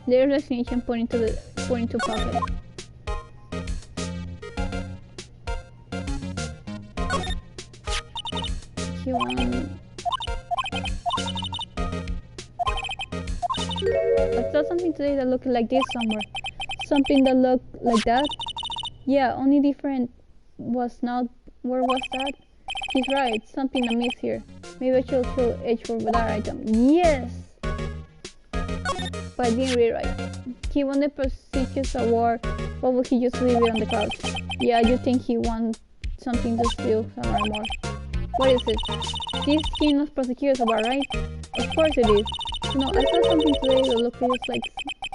Letter of resignation pointing to pocket. I saw something today that looked like this somewhere. Something that looked like that? Yeah, only different was not... Where was that? He's right, something amiss here. Maybe I should show H4 with that item. Yes! But I didn't read right. He won the prestigious award. Why would he just leave it on the couch? Yeah, you think he wants something to steal somewhere more. What is it? This King's Prosecutor's Award, right? Of course it is. No, I saw something today that looked just like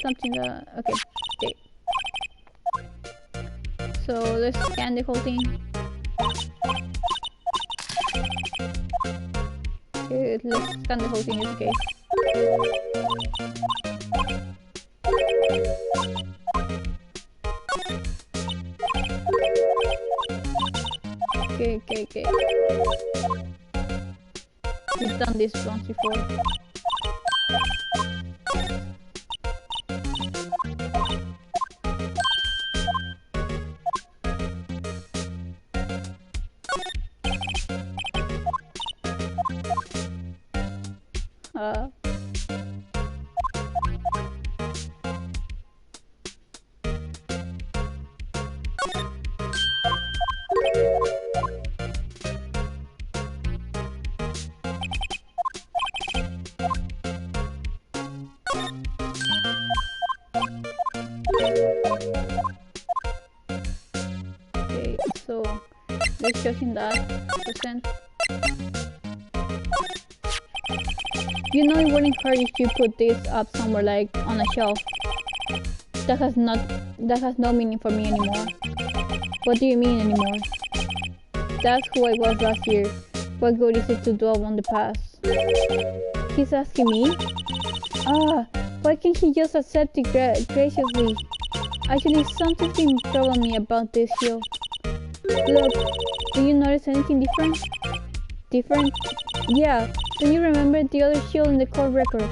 something that... Okay. So let's scan the whole thing. Okay, let's scan the whole thing in this case. Okay. We've done this once before. Okay, so let's show him that percent. You know it wouldn't hurt if you put this up somewhere like on a shelf. That has no meaning for me anymore. What do you mean anymore? That's who I was last year. What good is it to dwell on the past? He's asking me? Why can't he just accept it graciously? Actually, something's been troubling me about this show. Look, do you notice anything different? Different? Yeah, Do you remember the other shield in the court record?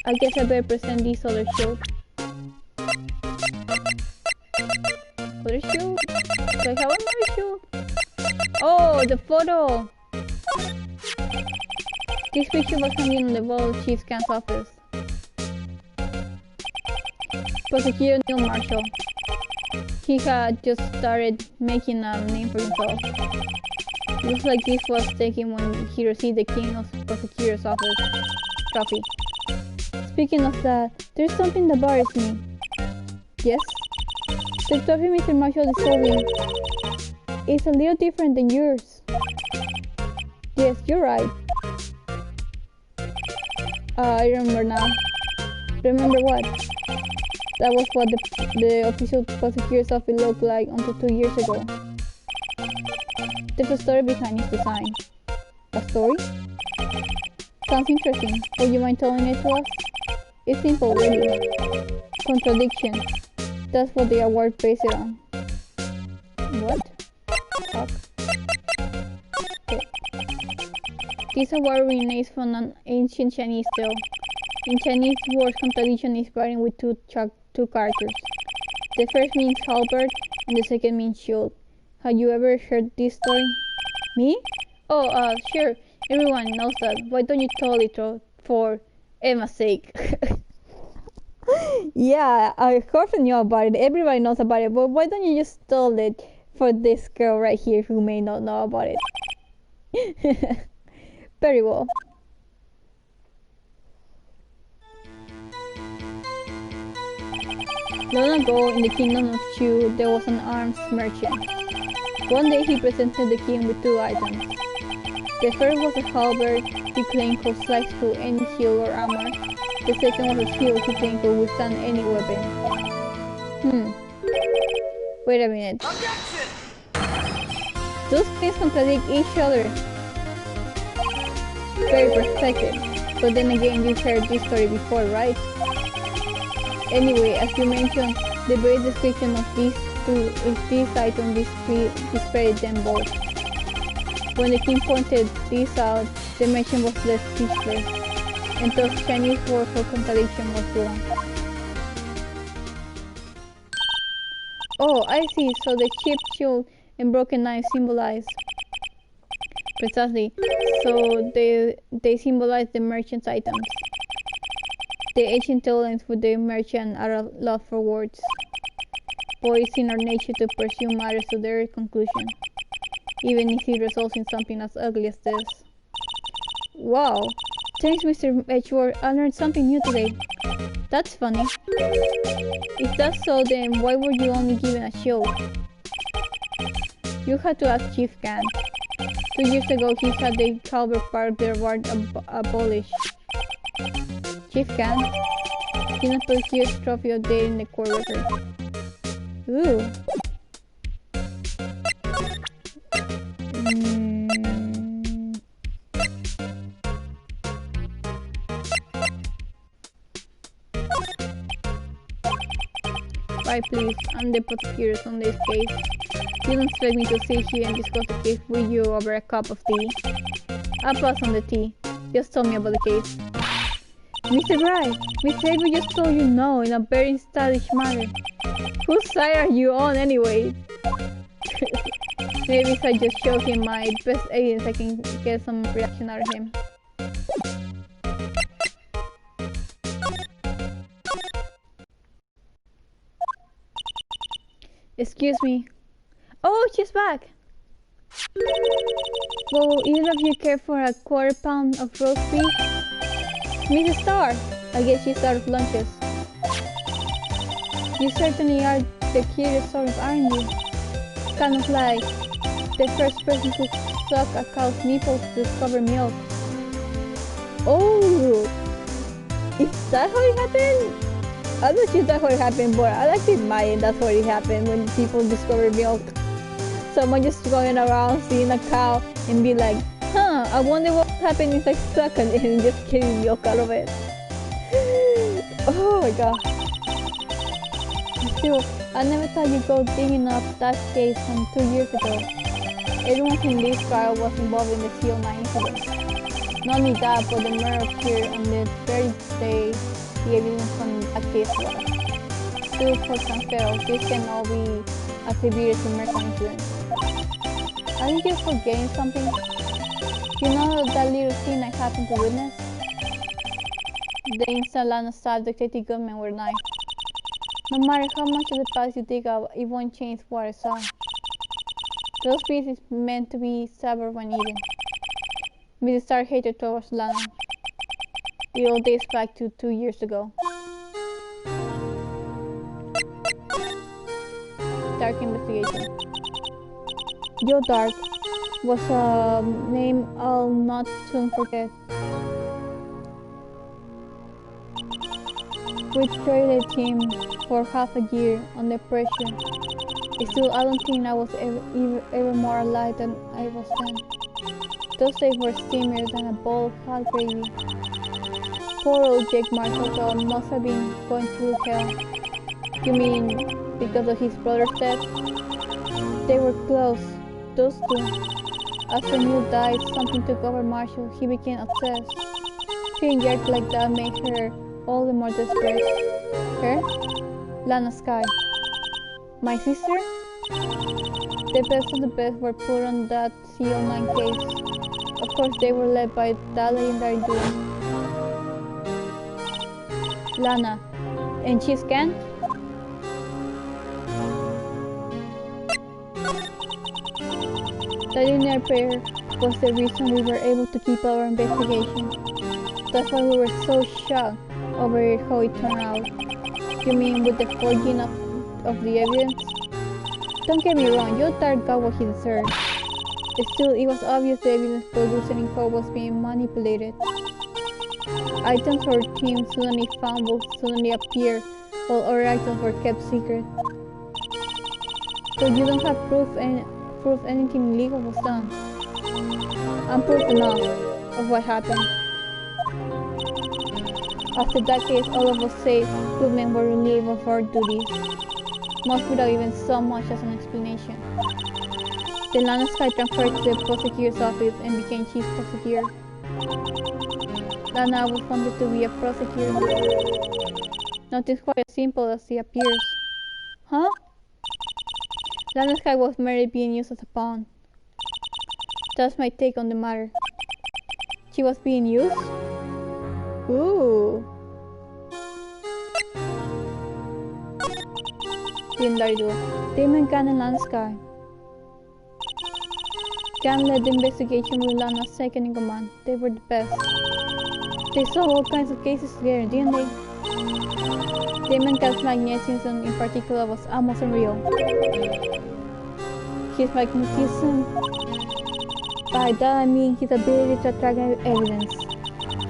I guess I better present this other shield. Other shield? Do I have another shield? Oh, the photo! This picture was hanging on the wall of Chief Scan's office. Prosecutor Neil Marshall. He had just started making a name for himself. Looks like this was taken when he received the King of Prosecutor's Office trophy. Speaking of that, there's something that bothers me. Yes? The trophy Mr. Marshall is holding is a little different than yours. Yes, you're right. I remember now. Remember what? That was what the official prosecutor's office looked like until 2 years ago. There's a story behind his design. A story? Sounds interesting. Would you mind telling it to us? It's simple, really. Contradiction. That's what the award based it on. What? Fuck. Okay. This award originates from an ancient Chinese tale. In Chinese, word contradiction is written with two characters. The first means halberd and the second means shield. Have you ever heard this story? Me? Oh, sure. Everyone knows that. Why don't you tell it for Emma's sake? Yeah, of course I know about it. Everybody knows about it. But why don't you just tell it for this girl right here who may not know about it? Very well. Long ago, in the kingdom of Chu, there was an arms merchant. One day he presented the king with two items. The first was a halberd he claimed could slice through any shield or armor. The second was a shield he claimed could withstand any weapon. Wait a minute. Objection! Those things contradict each other. Very perspective. But then again, you've heard this story before, right? Anyway, as you mentioned, the very description of these two is this item displayed them both. When the king pointed this out, the merchant was left speechless, and thus Chinese word for contradiction was wrong. Oh, I see, so the chipped shield and broken knife symbolize... Precisely, so they symbolize the merchant's items. The ancient tellings with the merchant are a lot for words. But it's in our nature to pursue matters to their conclusion, even if it results in something as ugly as this. Wow! Thanks, Mr. Edgeworth. I learned something new today. That's funny. If that's so, then why were you only given a shield? You had to ask Chief Gan. 2 years ago, he had the halberd part of the award abolished. Chief Gan, King of Prosecutor's trophy updated in the court record. Ooh. Right, please. I'm the prosecutor on this case. You don't expect me to sit here and discuss the case with you over a cup of tea. I'll pass on the tea. Just tell me about the case. Mr. Wright, Mr. Avery just told you no in a very stylish manner. Whose side are you on anyway? Maybe if I just show him my best evidence, I can get some reaction out of him. Excuse me. Oh, she's back! Well, either of you care for a quarter pound of roast beef? Mrs. Starr! I guess she's out of lunches. You certainly are the curious sort, aren't you? Kind of like the first person to suck a cow's nipples to discover milk. Oh! Is that how it happened? I'm not sure that's how it happened, but I like to imagine that's what it happened when people discover milk. Someone just going around seeing a cow and be like, huh, I wonder what happened if I suck it and just getting milk out of it. Oh my god. Still, I never thought you'd go digging up that case from 2 years ago. Everyone in this trial was involved in the CO9 incident. Not only that, but the murder occurred on the very day the evidence on that case was. Still, for some fails, this can all be attributed to American influence. Aren't you forgetting something? You know that little thing I happened to witness? The instant Lana stabbed Detective Goodman with a knife. No matter how much of the past you dig up, it won't change what I saw. Those pieces meant to be severed when eaten. With the start hatred towards Lana. It all dates back to 2 years ago. Dark investigation. Joe Dark was a name I'll not soon forget. We traded him for half a year under pressure. Still, I don't think I was ever more alive than I was then. Those days were steamier than a bowl of hot gravy. Poor old Jake Marshall must have been going through hell. You mean because of his brother's death? They were close, those two. After Neil died, something took over Marshall. He became obsessed. Feeling jerked like that made her all the more desperate. Her? Lana Skye. My sister? The best of the best were put on that CO9 case. Of course, they were led by that legendary duo. Lana. And she's Kent? That linear prayer was the reason we were able to keep our investigation. That's why we were so shocked over how it turned out. You mean with the forging of the evidence? Don't get me wrong, Joe Dark got what he deserved. Still, it was obvious the evidence produced in court was being manipulated. Items our team suddenly found will suddenly appear, while other items were kept secret. So you don't have proof anything illegal was done. I'm proof enough of what happened. After that case, all of us safe women were relieved of our duties, most without even so much as an explanation. Then Lana Skye transferred to the prosecutor's office and became chief prosecutor. Lana always wanted to be a prosecutor. Nothing quite as simple as it appears. Huh? Lana Skye was merely being used as a pawn. That's my take on the matter. She was being used? Ooh. Legendary duo. Damon Gunn and Lana Skye. Gunn led the investigation with Lana second in command. They were the best. They saw all kinds of cases together, didn't they? Damon Gunn's magnetism in particular was almost unreal. His magnetism, by that I mean his ability to attract evidence.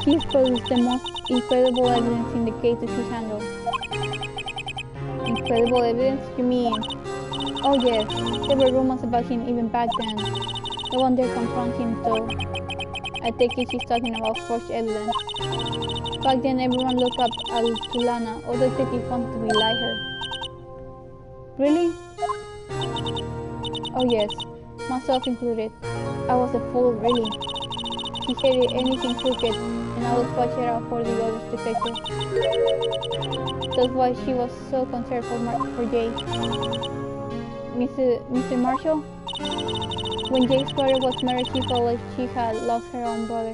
He's produced the most incredible evidence in the cases he handled. Incredible evidence? You mean? Oh yes, there were rumors about him even back then. No one dare confront him though. I take it she's talking about forged evidence. Back then everyone looked up to Lana, all the detectives wanted to be like her. Really? Oh yes, myself included. I was a fool, really. He hated anything crooked, and I was watching out for the other detectives. That's why she was so concerned for Jay. Mr. Marshall? When Jay's brother was married, she felt like she had lost her own brother.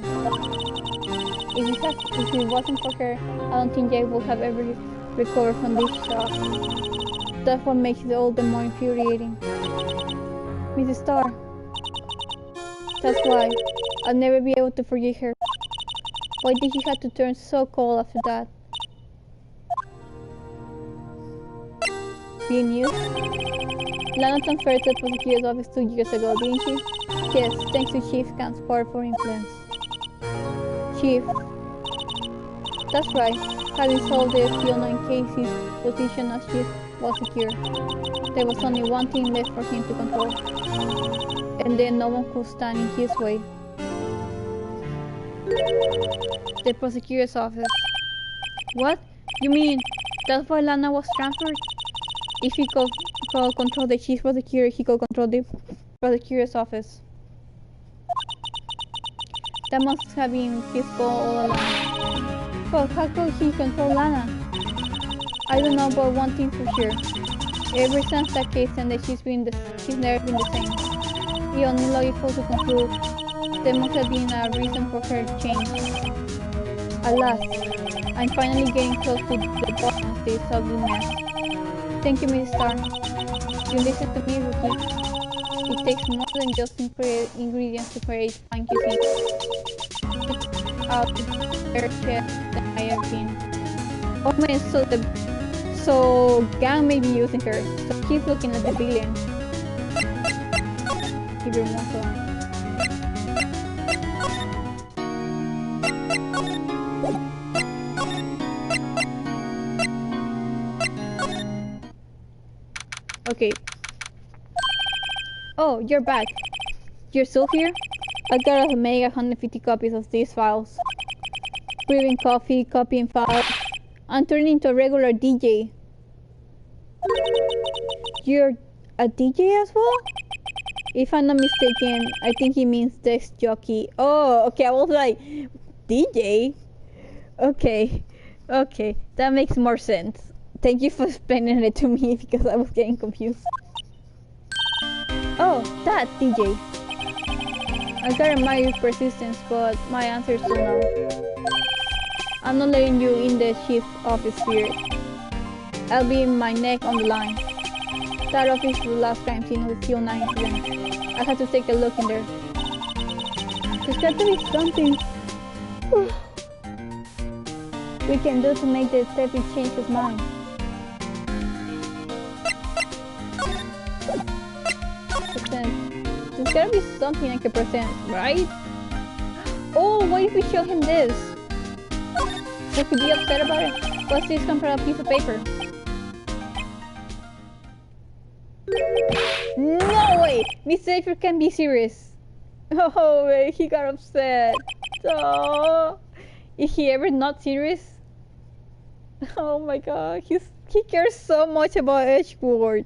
If it wasn't for her, I don't think Jay would have ever recovered from this shock. That's what makes it all the more infuriating. Mrs. Starr. That's why. I'll never be able to forgive her. Why did she have to turn so cold after that? Being used? Lana transferred to the prosecutor's office 2 years ago, didn't she? Yes, thanks to Chief Camp's powerful influence. Chief. That's right. Having solved the CO9 case, his position as chief was secure. There was only one thing left for him to control. And then no one could stand in his way. The prosecutor's office. What? You mean that's why Lana was transferred? If he could control the chief prosecutor, he could control the prosecutor's office. That must have been his goal all along. But how could he control Lana? I don't know, but one thing for sure. Ever since that case ended, she's never been the same. The only logical to conclude, there must have been a reason for her change. Alas, I'm finally getting close to the bottom of this ugly mess. Thank you, Miss Star. You listen to me, Rookie. It takes more than just ingredients to create fine cuisine. It's out better chef than I have been. Oh man, so Gang may be using her, so he's looking at the villain. Keep your mouth on. Okay. Oh, you're back. You're still here? I gotta make 150 copies of these files. Brewing coffee, copying files. I'm turning into a regular DJ. You're a DJ as well? If I'm not mistaken, I think he means desk jockey. Oh, okay, I was like, DJ? Okay, that makes more sense. Thank you for explaining it to me because I was getting confused. Oh, that DJ. I gotta admire your persistence, but my answer is still no. I'm not letting you in the chief's office here. I'll be in my neck on the line. That office was the last crime scene of the CO9 incident. I had to take a look in there. There's got to be something we can do to make the detective change his mind. There's gotta be something I can present, right? Oh, what if we show him this? Would he be upset about it? What's this come from a piece of paper? No way! Miss Safer can be serious. Oh wait, he got upset. Oh, is he ever not serious? Oh my god, he cares so much about Edgeworth.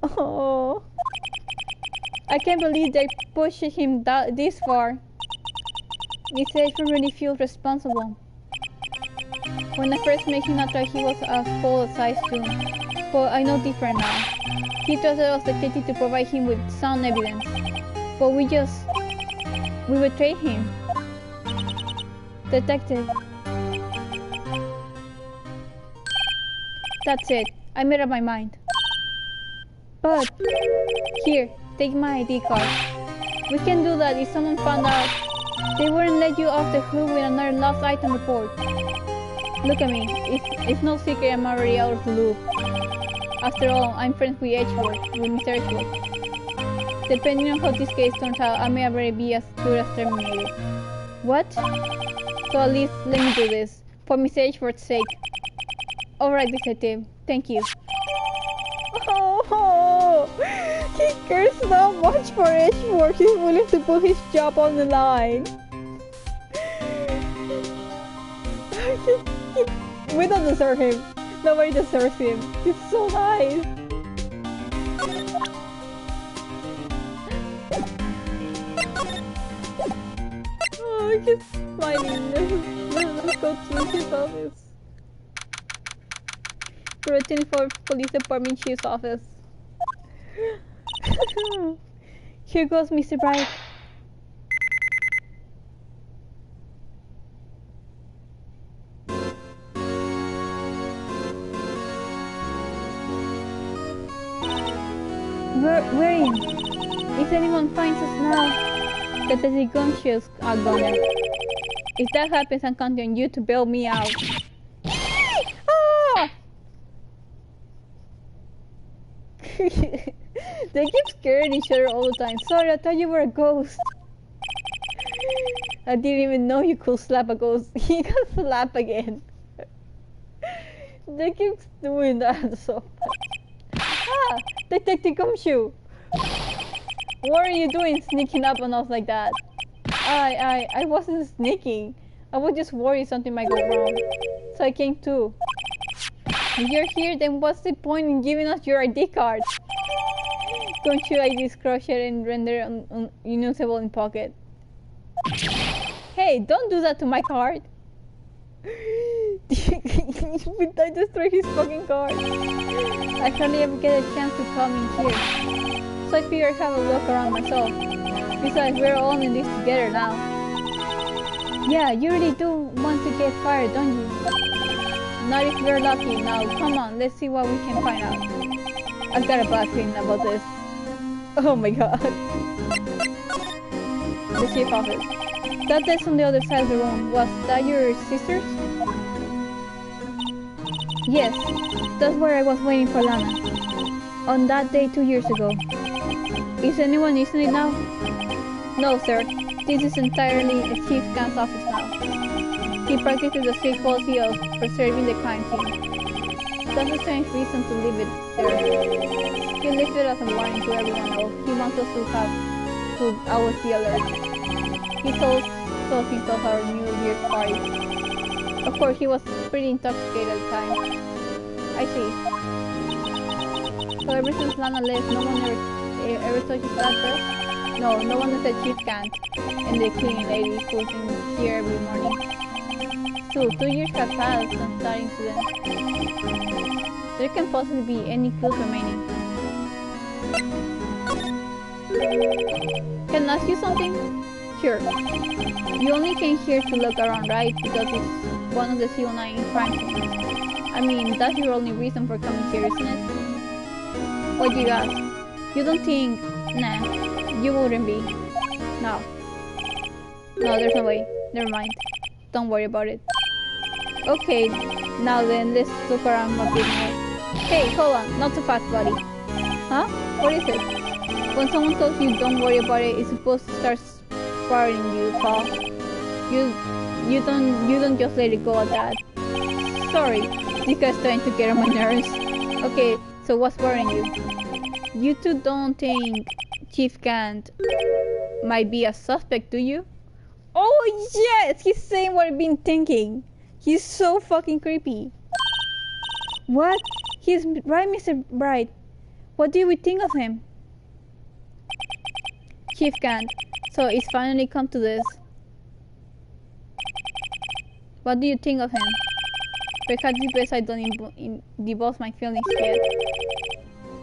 Oh, I can't believe they're pushing him this far. Miss Safer really feels responsible. When I first met him, I thought he was as full as I too. But I know different now. He trusted us detective to provide him with sound evidence. But we betrayed him. Detective. That's it. I made up my mind. But, here, take my ID card. We can do that if someone found out. They wouldn't let you off the hook with another lost item report. Look at me. It's no secret I'm already out of the loop. After all, I'm friends with Mr. Edgeworth. Depending on how this case turns out, I may already be as good as terminated. What? So at least let me do this, for Mr. Edgeworth's sake. Alright, detective. Thank you. Oh, he cares so much for Edgeworth, he's willing to put his job on the line. We don't deserve him. Nobody deserves him. He's so nice. Oh, he's smiling. Let's go to his office. For 24 Police Department Chief's office. Here goes Mr. Wright. We're in. If anyone finds us now, that the gunshots are gone. If that happens, I'm counting on you to bail me out. Ah! They keep scaring each other all the time. Sorry, I thought you were a ghost. I didn't even know you could slap a ghost. He can slap again. They keep doing that so much. Ah! Detective Gumshoe! What are you doing sneaking up on us like that? I wasn't sneaking. I was just worried something might go wrong. So I came too. If you're here, then what's the point in giving us your ID card? Don't you ID crush it and render unusable in pocket? Hey, don't do that to my card. I destroy his fucking card. I hardly ever get a chance to come in here. So I figured I'd have a look around myself. Besides, we're all in this together now. Yeah, you really do want to get fired, don't you? Not if we're lucky. Now, come on, let's see what we can find out. I've got a bad feeling about this. Oh my god. The chief office. That desk on the other side of the room, was that your sister's? Yes, that's where I was waiting for Lana. On that day 2 years ago. Is anyone using it now? No, sir. This is entirely a chief scan's office now. He practices the strict policy of preserving the crime scene. That's a strange reason to leave it there. He left it as a warning to everyone else. He wants us to always be alert. He told himself our New Year's party. Of course, he was pretty intoxicated at the time. I see. So ever since Lana left, no one ever touches that desk? No, no one except Chief Kant and the cleaning lady who's in here every morning. Still, 2 years have passed since that incident. There can possibly be any clues remaining. Can I ask you something? Sure. You only came here to look around, right? Because it's one of the CO9 crime scenes. I mean, that's your only reason for coming here, isn't it? What do you ask? You don't think... Nah, you wouldn't be. No. No, there's no way. Never mind. Don't worry about it. Okay, now then, let's look around a bit more. Hey, hold on. Not too fast, buddy. Huh? What is it? When someone tells you don't worry about it, it's supposed to start spiraling you, Paul. You don't just let it go at that. Sorry, this guy's trying to get on my nerves. Okay, so what's worrying you? You two don't think Chief Kant might be a suspect, do you? Oh yes, he's saying what I've been thinking. He's so fucking creepy. What? He's right, Mr. Bright. What do we think of him? Chief Kant. So it's finally come to this. What do you think of him? Perhaps it's best I don't divulge my feelings yet.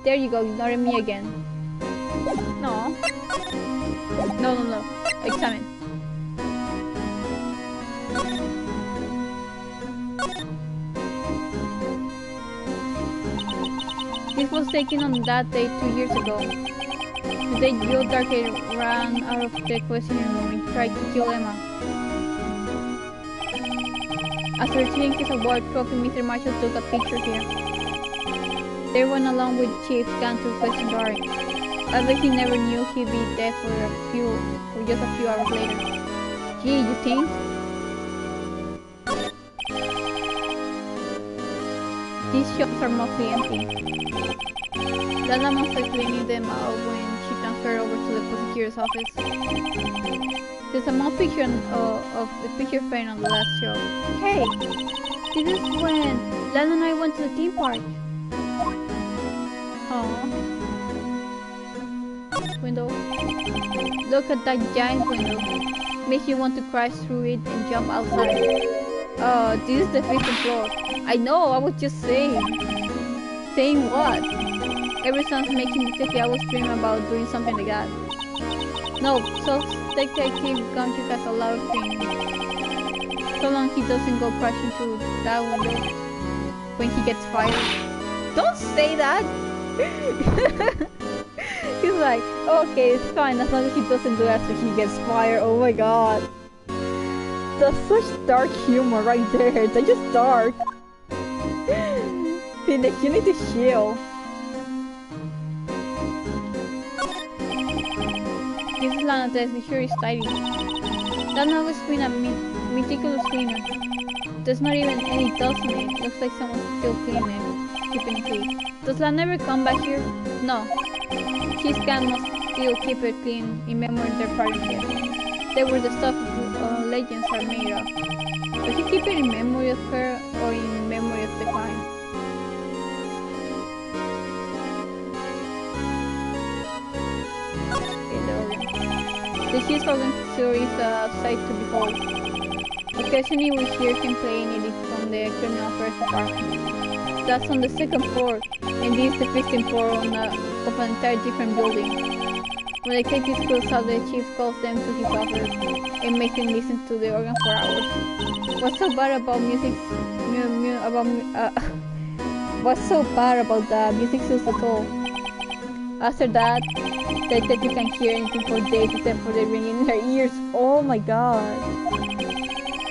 There you go, ignoring me again. No. No. Examine. This was taken on that day 2 years ago. The day Joe Darker ran out of the questioning room and tried to kill Emma. After receiving his award trophy, Mr. Marshall took a picture here. They went along with Chief Kant to question Dark. I bet he never knew he'd be dead for just a few hours later. Gee, you think? These shops are mostly empty. Lana must have cleaning them out when she transferred over to the prosecutor's office. There's a small picture of the picture frame on the last show. Hey! This is when Lana and I went to the theme park. Aww. Window. Look at that giant window. Makes you want to crash through it and jump outside. This is the 5th floor. I know, I was just saying. Saying what? Ever since making Detective, I was dreaming about doing something like that. No, so Detective Gumshoe has a lot of dreams. So long he doesn't go crashing through that window when he gets fired. Don't say that! He's like, okay, it's fine as long as he doesn't do that so he gets fired. Oh my god. That's such dark humor right there. That's just dark. Phoenix, you need to chill. This is Lana's desk. Be sure it's tidy. Lana always been a meticulous cleaner. There's not even any dust in it. Looks like someone's still cleaning it, keeping it clean. Does Lana ever come back here? No. Chief Kant must still keep it clean in memory of their partnership. They were the stuff legends are made of. Does he keep it in memory of her or in memory of the crime? Okay, there we go. The chief's organ tour is a sight to behold. Occasionally we hear him playing it from the criminal affairs department. That's on the second floor, and this is the 15th floor of an entire different building. When they take these crews out, the chief calls them to his office and makes them listen to the organ for hours. What's so bad about music? What's so bad about the music soothes the soul? After that, the detective can hear anything for days except for the ringing in their ears. Oh my god!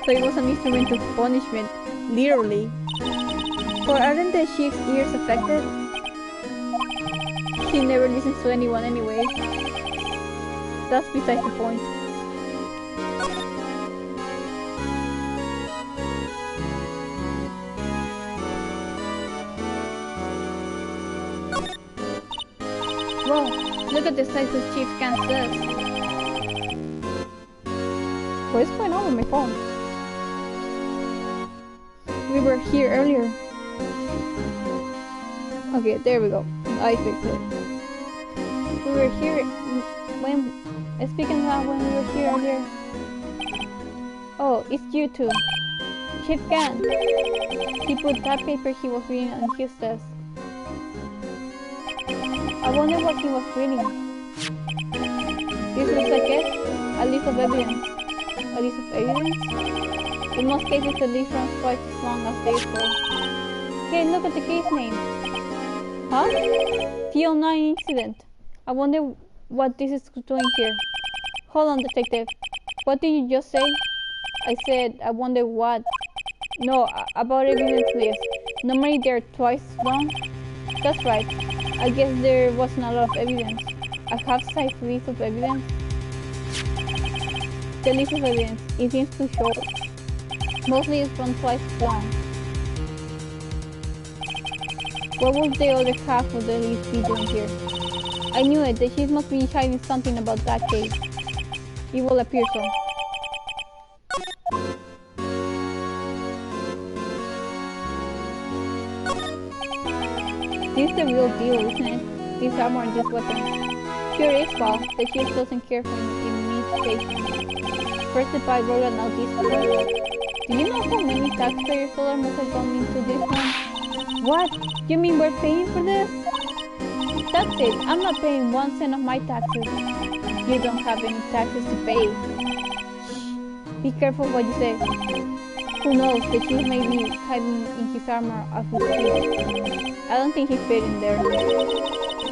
So it was an instrument of punishment, literally. But aren't the chief's ears affected? He never listens to anyone anyway. That's besides the point. Whoa, look at the size of Chief Kansas. What is going on with my phone? We were here earlier. Okay, there we go. I fixed it. We were here speaking of when we were here earlier. Oh, it's you two. Chief Gan. He put that paper he was reading on his desk. I wonder what he was reading. This looks like it. A list of evidence. A list of evidence? In most cases, the list runs twice as long as the intro. Hey, look at the case name. Huh? T09 incident. I wonder what this is doing here. Hold on, detective. What did you just say? I said, I wonder what. No, about evidence list. Normally they're twice as long. That's right. I guess there wasn't a lot of evidence. A half-size list of evidence? The list of evidence, it seems too short. Mostly it's from twice as long. What would the other half of the list be doing here? I knew it, the chief must be hiding something about that case. It will appear so. This is the real deal, isn't it? This armor and these weapons. Sure is, Paul. The chief doesn't care for imitation. First the buy road and now this one. Do you know how many taxpayers' dollars must have gone into this one? What? You mean we're paying for this? That's it. I'm not paying 1 cent of my taxes. You don't have any taxes to pay. Shh. Be careful what you say. Who knows? The chief may be hiding in his armor as we speak. I don't think he fit in there.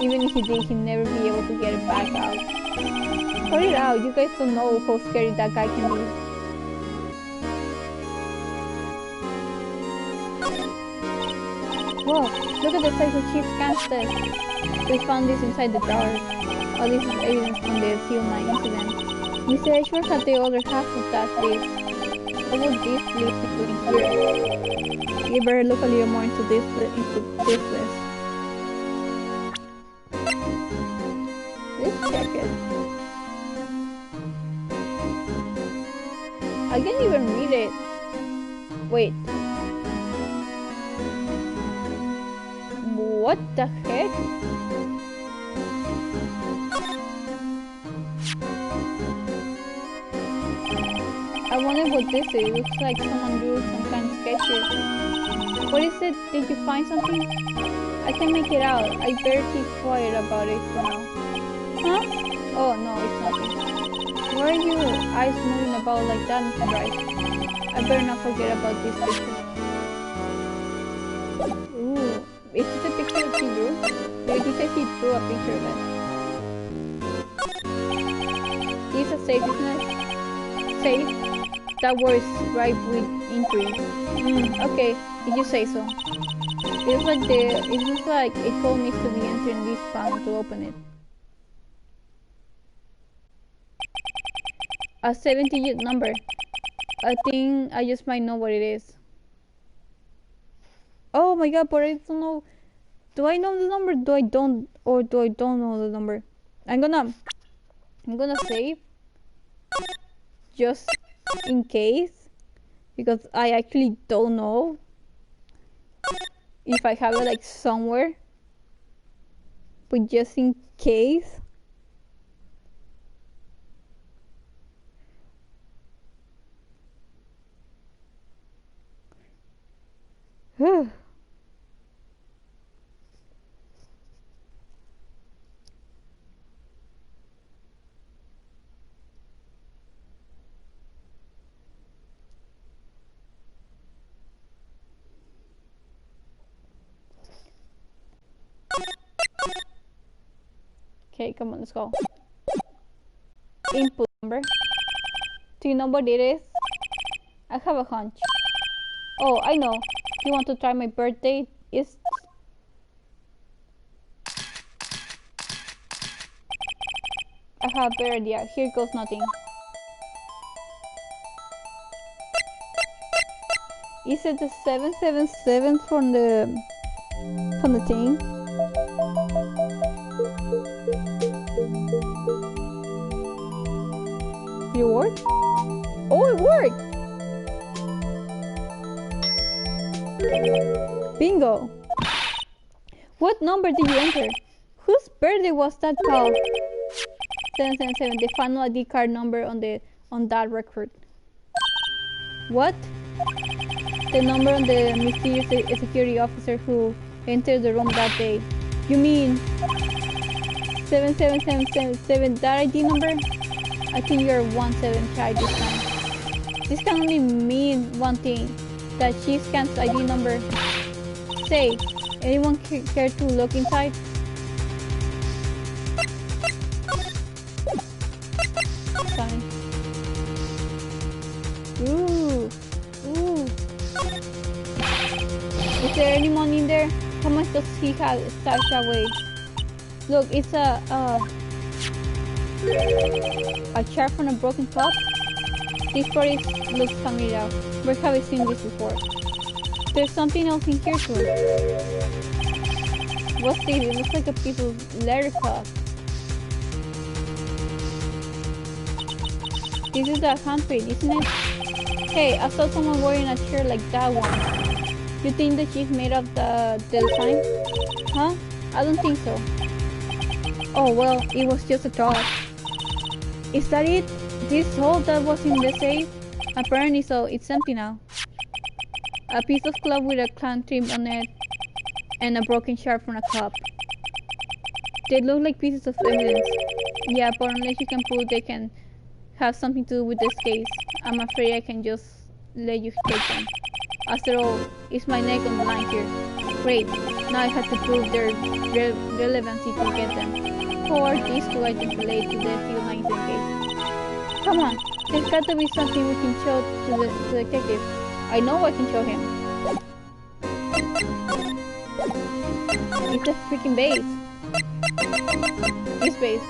Even if he did, he'd never be able to get it back out. Cut it out. You guys don't know how scary that guy can be. Whoa, look at the size of Chief Kansas. We found this inside the jar. Oh, this is evidence from the T09 incident. Mr. Ashworth had the other half of that list. What would this list be doing here? You better look a little more into this list. Let's check it. I can't even read it. Wait. What the heck? I wonder what this is. It looks like someone drew some kind of sketch here. What is it? Did you find something? I can't make it out. I better keep quiet about it for now. Huh? Oh no, it's nothing. Why are your eyes moving about like that, Mr. Wright? I better not forget about this picture. Ooh, is this a picture that he drew? Because he says he drew a picture of it. This is a safe, isn't it? Safe? That word is ripe with intrigue. Okay, if you say so. It looks like a code needs to be entered in this panel to open it. A 7-digit number. I think I just might know what it is. Oh my god, but I don't know. Do I know the number? Do I don't know the number? I'm gonna save just in case, because I actually don't know if I have it like somewhere, but just in case. Okay, come on, let's go. Input number. Do you know what it is? I have a hunch. Oh, I know. You want to try my birthday? It's... I have a better idea. Here goes nothing. Is it the 777 from the thing? Did it work? Oh, it worked! Bingo! What number did you enter? Whose birthday was that called? 777, the final ID card number on that record. What? The number on the mysterious security officer who entered the room that day. You mean 77777, that ID number? I think you're 17 shy this time. This can only mean one thing, that she scans ID number. Say, anyone care to look inside? Fine. Ooh. Is there anyone in there? How much does he have stashed away? Look, it's a chart from a broken cup. This body looks familiar. Where have I seen this before? There's something else in here too. What's this? It looks like a piece of leather cup. This is the handprint, isn't it? Hey, I saw someone wearing a chair like that one. You think that she's made of the design? Huh? I don't think so. Oh well, it was just a thought. Is that it? This hole that was in the safe? Apparently so, it's empty now. A piece of cloth with a clown trim on it and a broken shard from a cup. They look like pieces of evidence. Yeah, but unless you can prove they can have something to do with this case, I'm afraid I can just let you take them. After all, it's my neck on the line here. Great, now I have to prove their relevancy to get them. How are these two items related to the Field 9 case? Come on, there's got to be something we can show to the detective. I know I can show him. It's a freaking base. This base.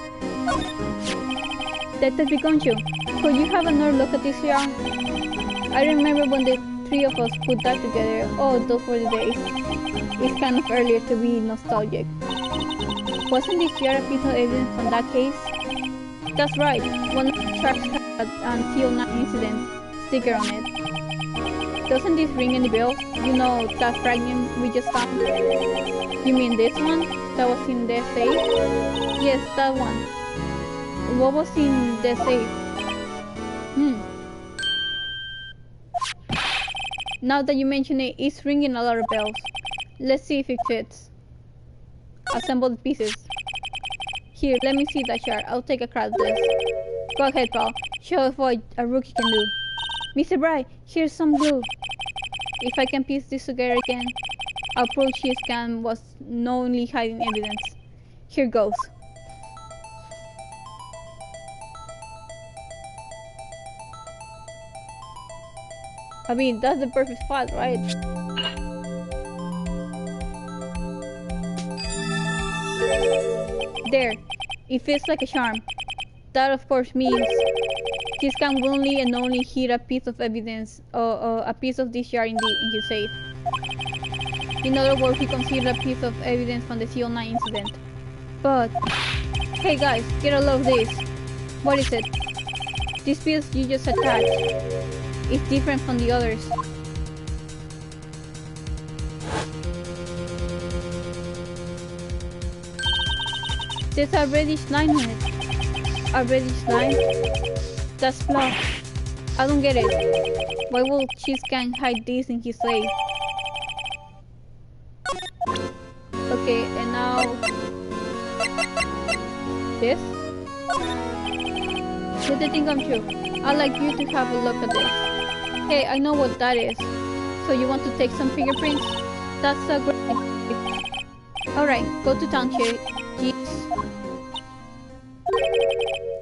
Detective Gonchu, could you have another look at this here? I remember when the three of us put that together. Oh, those were the days. It's kind of earlier to be nostalgic. Wasn't this here a piece of evidence from that case? That's right. One of the trucks had an TL9 incident sticker on it. Doesn't this ring any bells? You know, that fragment we just found? You mean this one? That was in the safe? Yes, that one. What was in the safe? Now that you mention it, it's ringing a lot of bells. Let's see if it fits. Assemble the pieces. Here, let me see that chart. I'll take a crack at this. Go ahead, pal. Show us what a rookie can do. Mr. Bright, here's some glue. If I can piece this together again, I'll prove his scam was knowingly hiding evidence. Here goes. I mean, that's the perfect spot, right? There. It fits like a charm. That, of course, means this can willingly and only hid a piece of evidence, a piece of this jar in his safe. In other words, he concealed a piece of evidence from the CO9 incident. But, hey guys, get a load of this. What is it? This piece you just attached. It's different from the others. There's a reddish line on it. A reddish line? That's blood. I don't get it. Why would Cheese Gang hide this in his safe? Okay, and now this. Did the thing come true? I'd like you to have a look at this. Hey, I know what that is. So you want to take some fingerprints? That's a great idea. Alright, go to town, Jeez.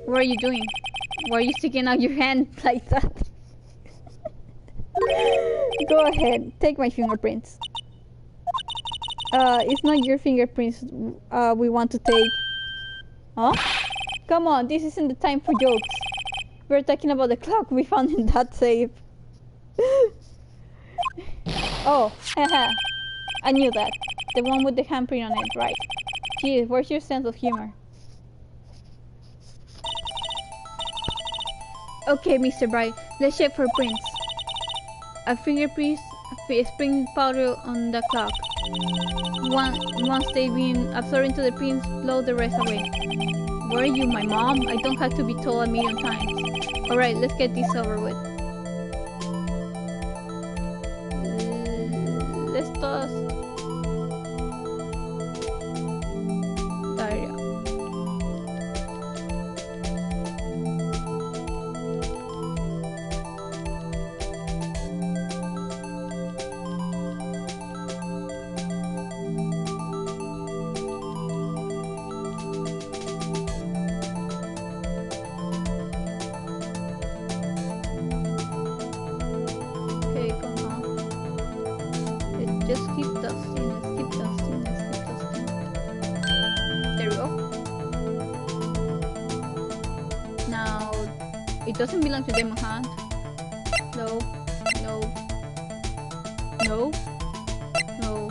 What are you doing? Why are you sticking out your hand like that? Go ahead, take my fingerprints. It's not your fingerprints we want to take. Huh? Come on, this isn't the time for jokes. We're talking about the clock we found in that safe. Oh, haha. I knew that. The one with the handprint on it, right? Geez, where's your sense of humor? Okay, Mr. Bright, let's check for prints. A fingerprint, spring powder on the clock. Once they've been absorbed into the prints, blow the rest away. Where are you, my mom? I don't have to be told a million times. Alright, let's get this over with. Let's toss. There you go. Just keep dusting, let's keep dusting, let's keep dusting. There we go. Now, it doesn't belong to them, huh? No, no, no, no,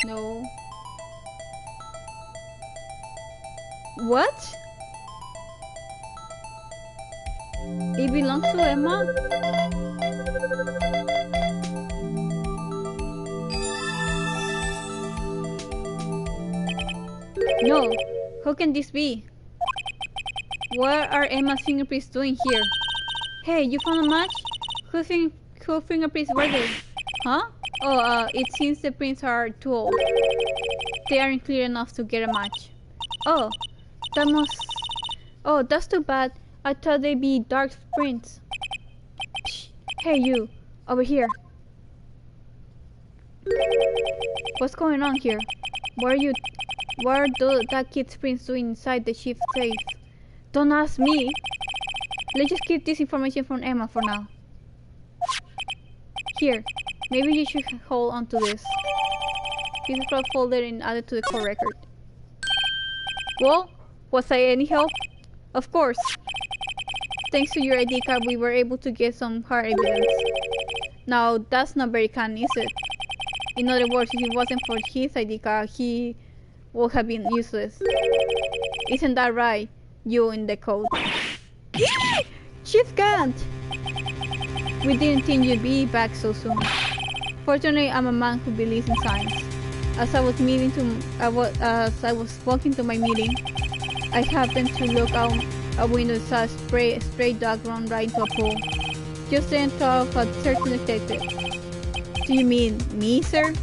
no. What? It belongs to Emma? No, who can this be? What are Emma's fingerprints doing here? Hey, you found a match? Whose fingerprints were they? Huh? Oh, it seems the prints are too old. They aren't clear enough to get a match. Oh, that's too bad. I thought they'd be dark prints. Psh, hey you, over here. What's going on here? What are that kid's prints doing inside the shift safe? Don't ask me. Let's just keep this information from Emma for now. Here, maybe you should hold on to this. This is folded and added to the court record. Well, was I any help? Of course. Thanks to your ID card, we were able to get some hard evidence. Now, that's not very kind, is it? In other words, if it wasn't for his ID card, he would have been useless. Isn't that right, you in the code? Chief Gant! We didn't think you'd be back so soon. Fortunately, I'm a man who believes in science. As I was walking to my meeting, I happened to look out a window and saw a stray dog run right into a pool. Just then thought of a certain detective. Do you mean me, sir?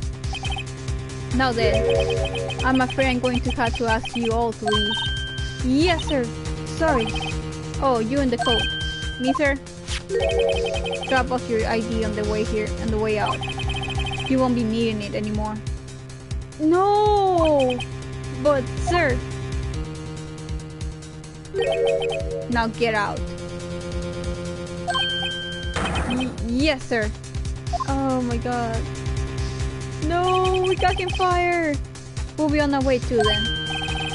Now then, I'm afraid I'm going to have to ask you all to leave. Yes, sir. Sorry. Oh, you in the coat. Me, sir? Drop off your ID on the way here and the way out. You won't be needing it anymore. No! But, sir... Now get out. Yes, sir. Oh my god. No, we got him fired. We'll be on our way too then.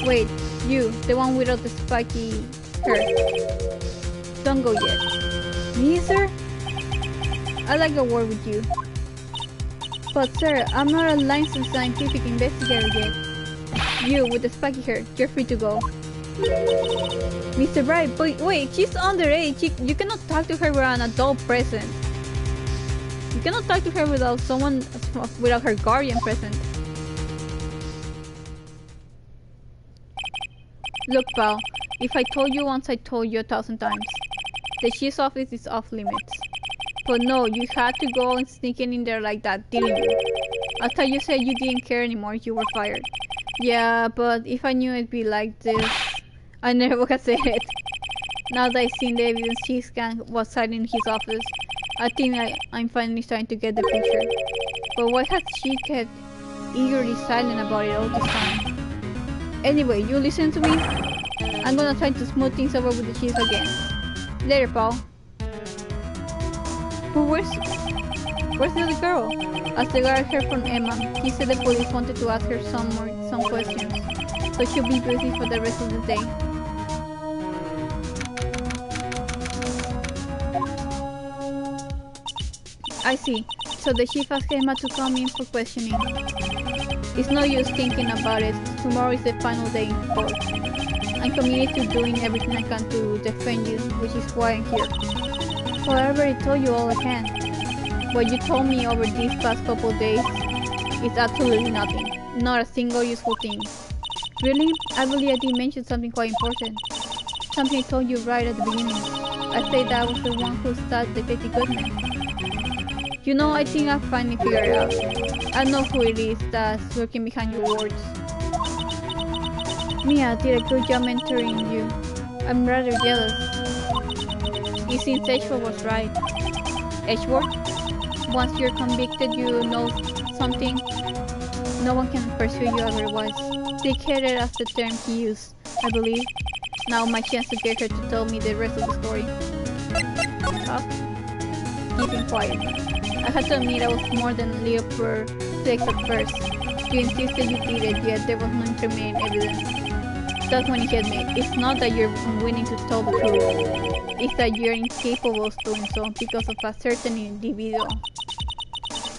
Wait, you, the one without the spiky hair. Don't go yet. Me, sir? I'd like a word with you. But sir, I'm not a licensed scientific investigator yet. You, with the spiky hair, you're free to go. Mr. Bright, but wait, she's underage. You cannot talk to her without an adult present. You cannot talk to her without her guardian present. Look, pal, if I told you once, I told you 1,000 times. The chief's office is off limits. But no, you had to go and sneak in there like that, didn't you? I thought you said you didn't care anymore, you were fired. Yeah, but if I knew it'd be like this, I never would have said it. Now that I've seen the evidence Chief Gang was hiding in his office, I think I'm finally starting to get the picture. But why has she kept eagerly silent about it all this time? Anyway, you listen to me? I'm gonna try to smooth things over with the chief again. Later, Paul. But where's the other girl? As the guard heard from Emma, he said the police wanted to ask her some questions, so she'll be busy for the rest of the day. I see. So the chief asked Emma to come in for questioning. It's no use thinking about it. Tomorrow is the final day in court. I'm committed to doing everything I can to defend you, which is why I'm here. Well, I already told you all I can. What you told me over these past couple days is absolutely nothing. Not a single useful thing. Really? I believe I did mention something quite important. Something I told you right at the beginning. I said that I was the one who started Detective Goodman. You know, I think I finally figured it out. I know who it is that's lurking behind your words. Mia did a good job mentoring you. I'm rather jealous. It seems Edgeworth was right. Edgeworth? Once you're convicted, you know something. No one can pursue you otherwise. Dick-headed as the term he used, I believe. Now my chance to get her to tell me the rest of the story. Talk. Keeping quiet. I had to admit I was more than a little perplexed at first. You insisted you did it, yet there was no incriminating evidence. That's when it hit me. It's not that you're unwilling to tell the truth. It's that you're incapable of doing so because of a certain individual.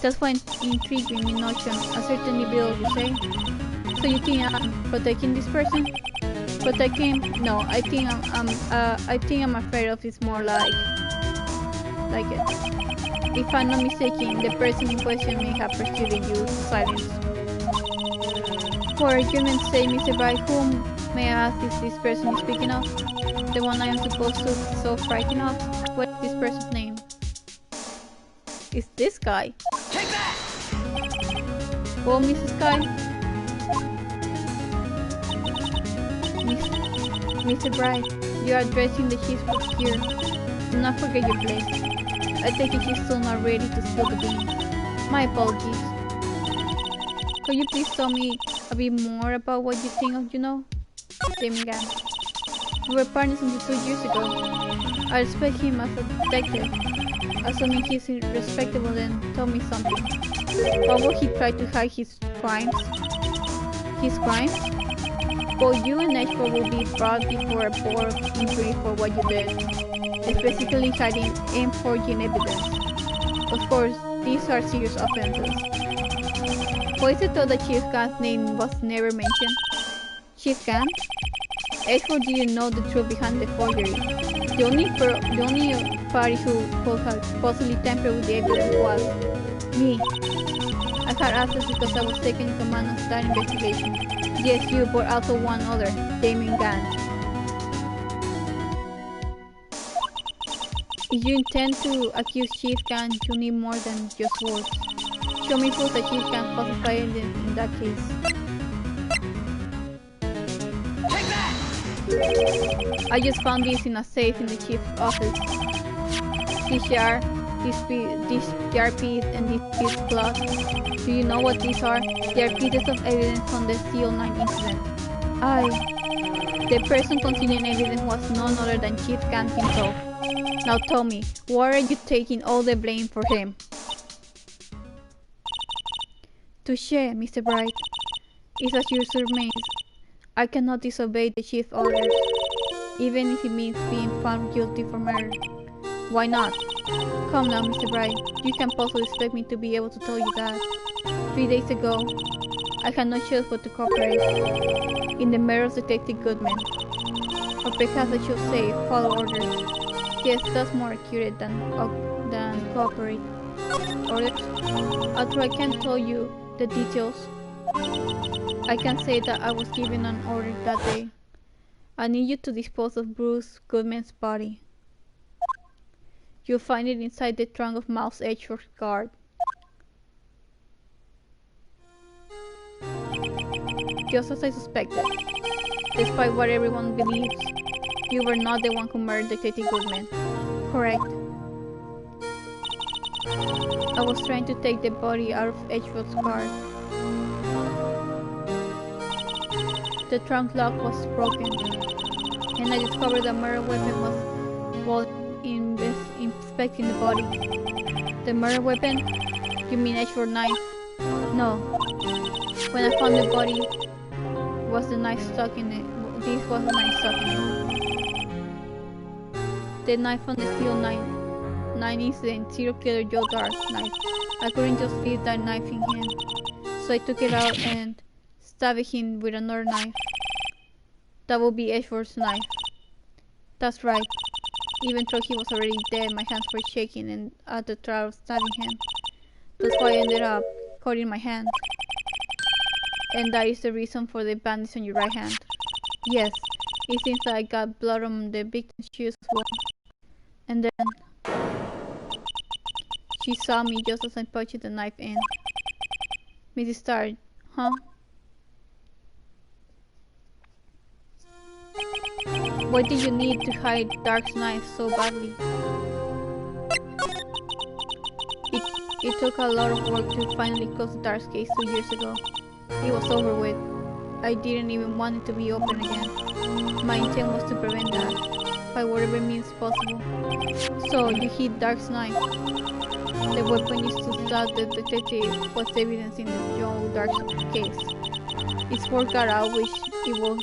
That's why intrigued me notion. A certain individual, you say? So you think I'm protecting this person? Protecting him? No, I think I'm afraid of it's more like it. If I'm not mistaken, the person in question may have persuaded you to silence. For argument's sake, Mr. Bright, whom may I ask is this person is speaking of? The one I am supposed to be so frightened of? What's this person's name? It's this guy. Take that! Well, Mrs. Guy? Mr. Bright, you are addressing the chief's book here. Do not forget your place. I take it she's still not ready to spill the beans. My apologies. Could you please tell me a bit more about what you think of, Damon Gann? We were partners until 2 years ago. I respect him as a detective. Assuming he's respectable, then tell me something. How will he try to hide his crimes? His crimes? Both you and Edgeworth will be brought before a board of inquiry for what you did. Especially hiding and forging evidence. Of course, these are serious offenses. Why is it though that Chief Gann's name was never mentioned? Chief Gann? Edgeworth didn't know the truth behind the forgery. The only party who could have possibly tampered with the evidence was me. I had access because I was taken in command of that investigation. Yes, you, but also one other, Damon Gann. If you intend to accuse Chief Gann, you need more than just words. Show me proof that Chief Gann falsified in that case. Take that! I just found this in a safe in the chief's office. This jar, this PRP, and this piece of cloth. Do you know what these are? They are pieces of evidence from the CO9 incident. The person concealing evidence was none other than Chief Gann himself. Now tell me, why are you taking all the blame for him? Touché, Mr. Bright. It's as you surmise. I cannot disobey the chief's orders, even if it means being found guilty for murder. Why not? Come now, Mr. Bright. You can't possibly expect me to be able to tell you that. 3 days ago, I had no choice but to cooperate in the murder of Detective Goodman. Or perhaps I should say, follow orders. Yes, that's more accurate than cooperate. Orders? Although I can't tell you the details, I can say that I was given an order that day. I need you to dispose of Bruce Goodman's body. You'll find it inside the trunk of Mouse Edgeworth's car. Just as I suspected. Despite what everyone believes, you were not the one who murdered Detective Goodman. Correct. I was trying to take the body out of Edgewood's car. The trunk lock was broken, and I discovered the murder weapon was while inspecting the body. The murder weapon? You mean Edgewood knife? No. When I found the body, was the knife stuck in it. This was the knife stuck in it. The knife on the steel knife. 9 incident, serial killer Joe Dark knife. I couldn't just fit that knife in him, so I took it out and stabbed him with another knife. That would be Edgeworth's knife. That's right. Even though he was already dead, my hands were shaking and at the thought of stabbing him. That's why I ended up cutting my hand. And that is the reason for the bandage on your right hand. Yes, it seems that I got blood on the victim's shoes as well. And then she saw me just as I punched the knife in. Mrs. Starr, huh? Why did you need to hide Dark's knife so badly? It took a lot of work to finally close the Dark's case 2 years ago. It was over with. I didn't even want it to be open again. My intent was to prevent that, by whatever means possible. So, you hid Dark's knife. The weapon used to stab the detective was evidence in the Joe Dark's case. Its work got out, which it would.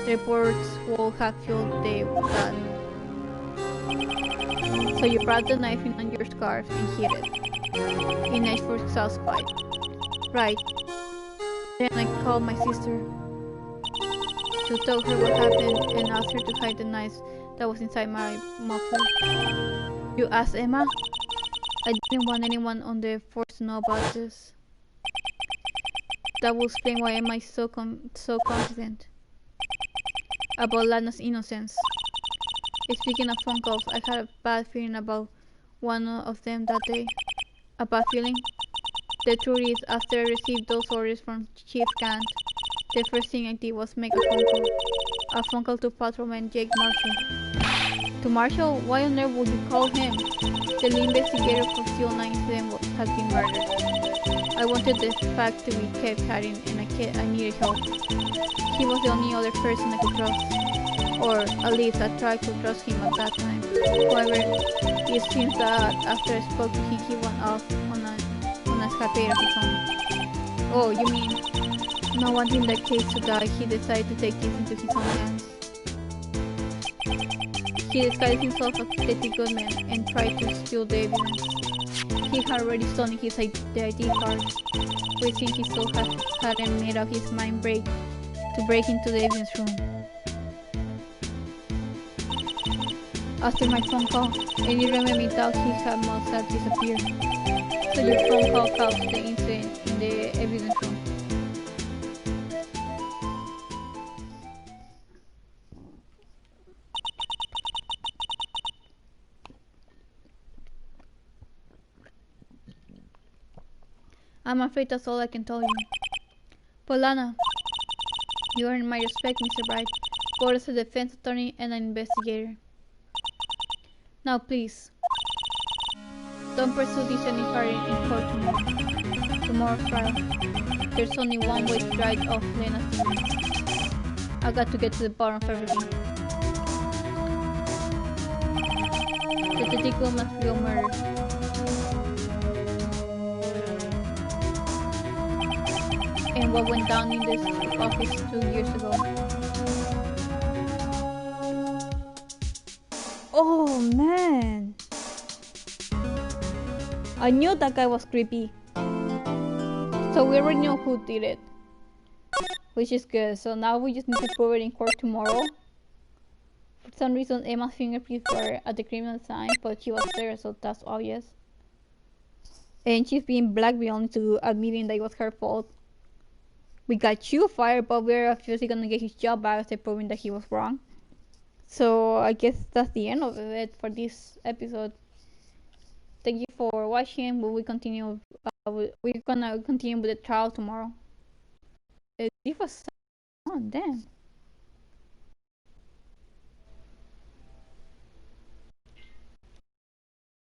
The reports would have fueled that. So you wrapped the knife in on your scarf and hid it. In Edgeworth's house pipe. Right. Then I called my sister to tell her what happened and asked her to hide the knife that was inside my muffler. You asked Emma? I didn't want anyone on the force to know about this. That will explain why Emma is so confident about Lana's innocence. Speaking of phone calls, I had a bad feeling about one of them that day. A bad feeling? The truth is, after I received those orders from Chief Gant, the first thing I did was make a phone call. A phone call to Patrolman Jake Marshall. To Marshall? Why on earth would you call him? The lead investigator for Steel 9 incident has been murdered. I wanted the fact to be kept hidden and I needed help. He was the only other person I could trust. Or at least I tried to trust him at that time. However, it seems that after I spoke to him, he went off on an escapade of his own. Oh, you mean, not wanting the case to die, he decided to take things into his own hands. He disguised himself as Detective Goodman and tried to steal the evidence. He had already stolen the ID card, which since he still hadn't made up his mind to break into the evidence room. After my phone call, any remedy doubt he must have disappeared. So your phone call caused the incident in the evidence room. I'm afraid that's all I can tell you. But Lana, you earned my respect, Mr. Wright, both as a defense attorney and an investigator. Now please, don't pursue this any further in court tomorrow's trial. There's only one way to drive off Lena's demons. I got to get to the bottom of everything. The Detective must be murdered. And what went down in this office 2 years ago. Oh man! I knew that guy was creepy. So we already know who did it. Which is good. So now we just need to prove it in court tomorrow. For some reason Emma's fingerprints were at the criminal scene, but she was there, so that's obvious. And she's being blackmailed into admitting that it was her fault. We got you fired, but we're obviously gonna get his job back after proving that he was wrong. So I guess that's the end of it for this episode. Thank you for watching. We're gonna continue with the trial tomorrow. It was so... Oh, damn.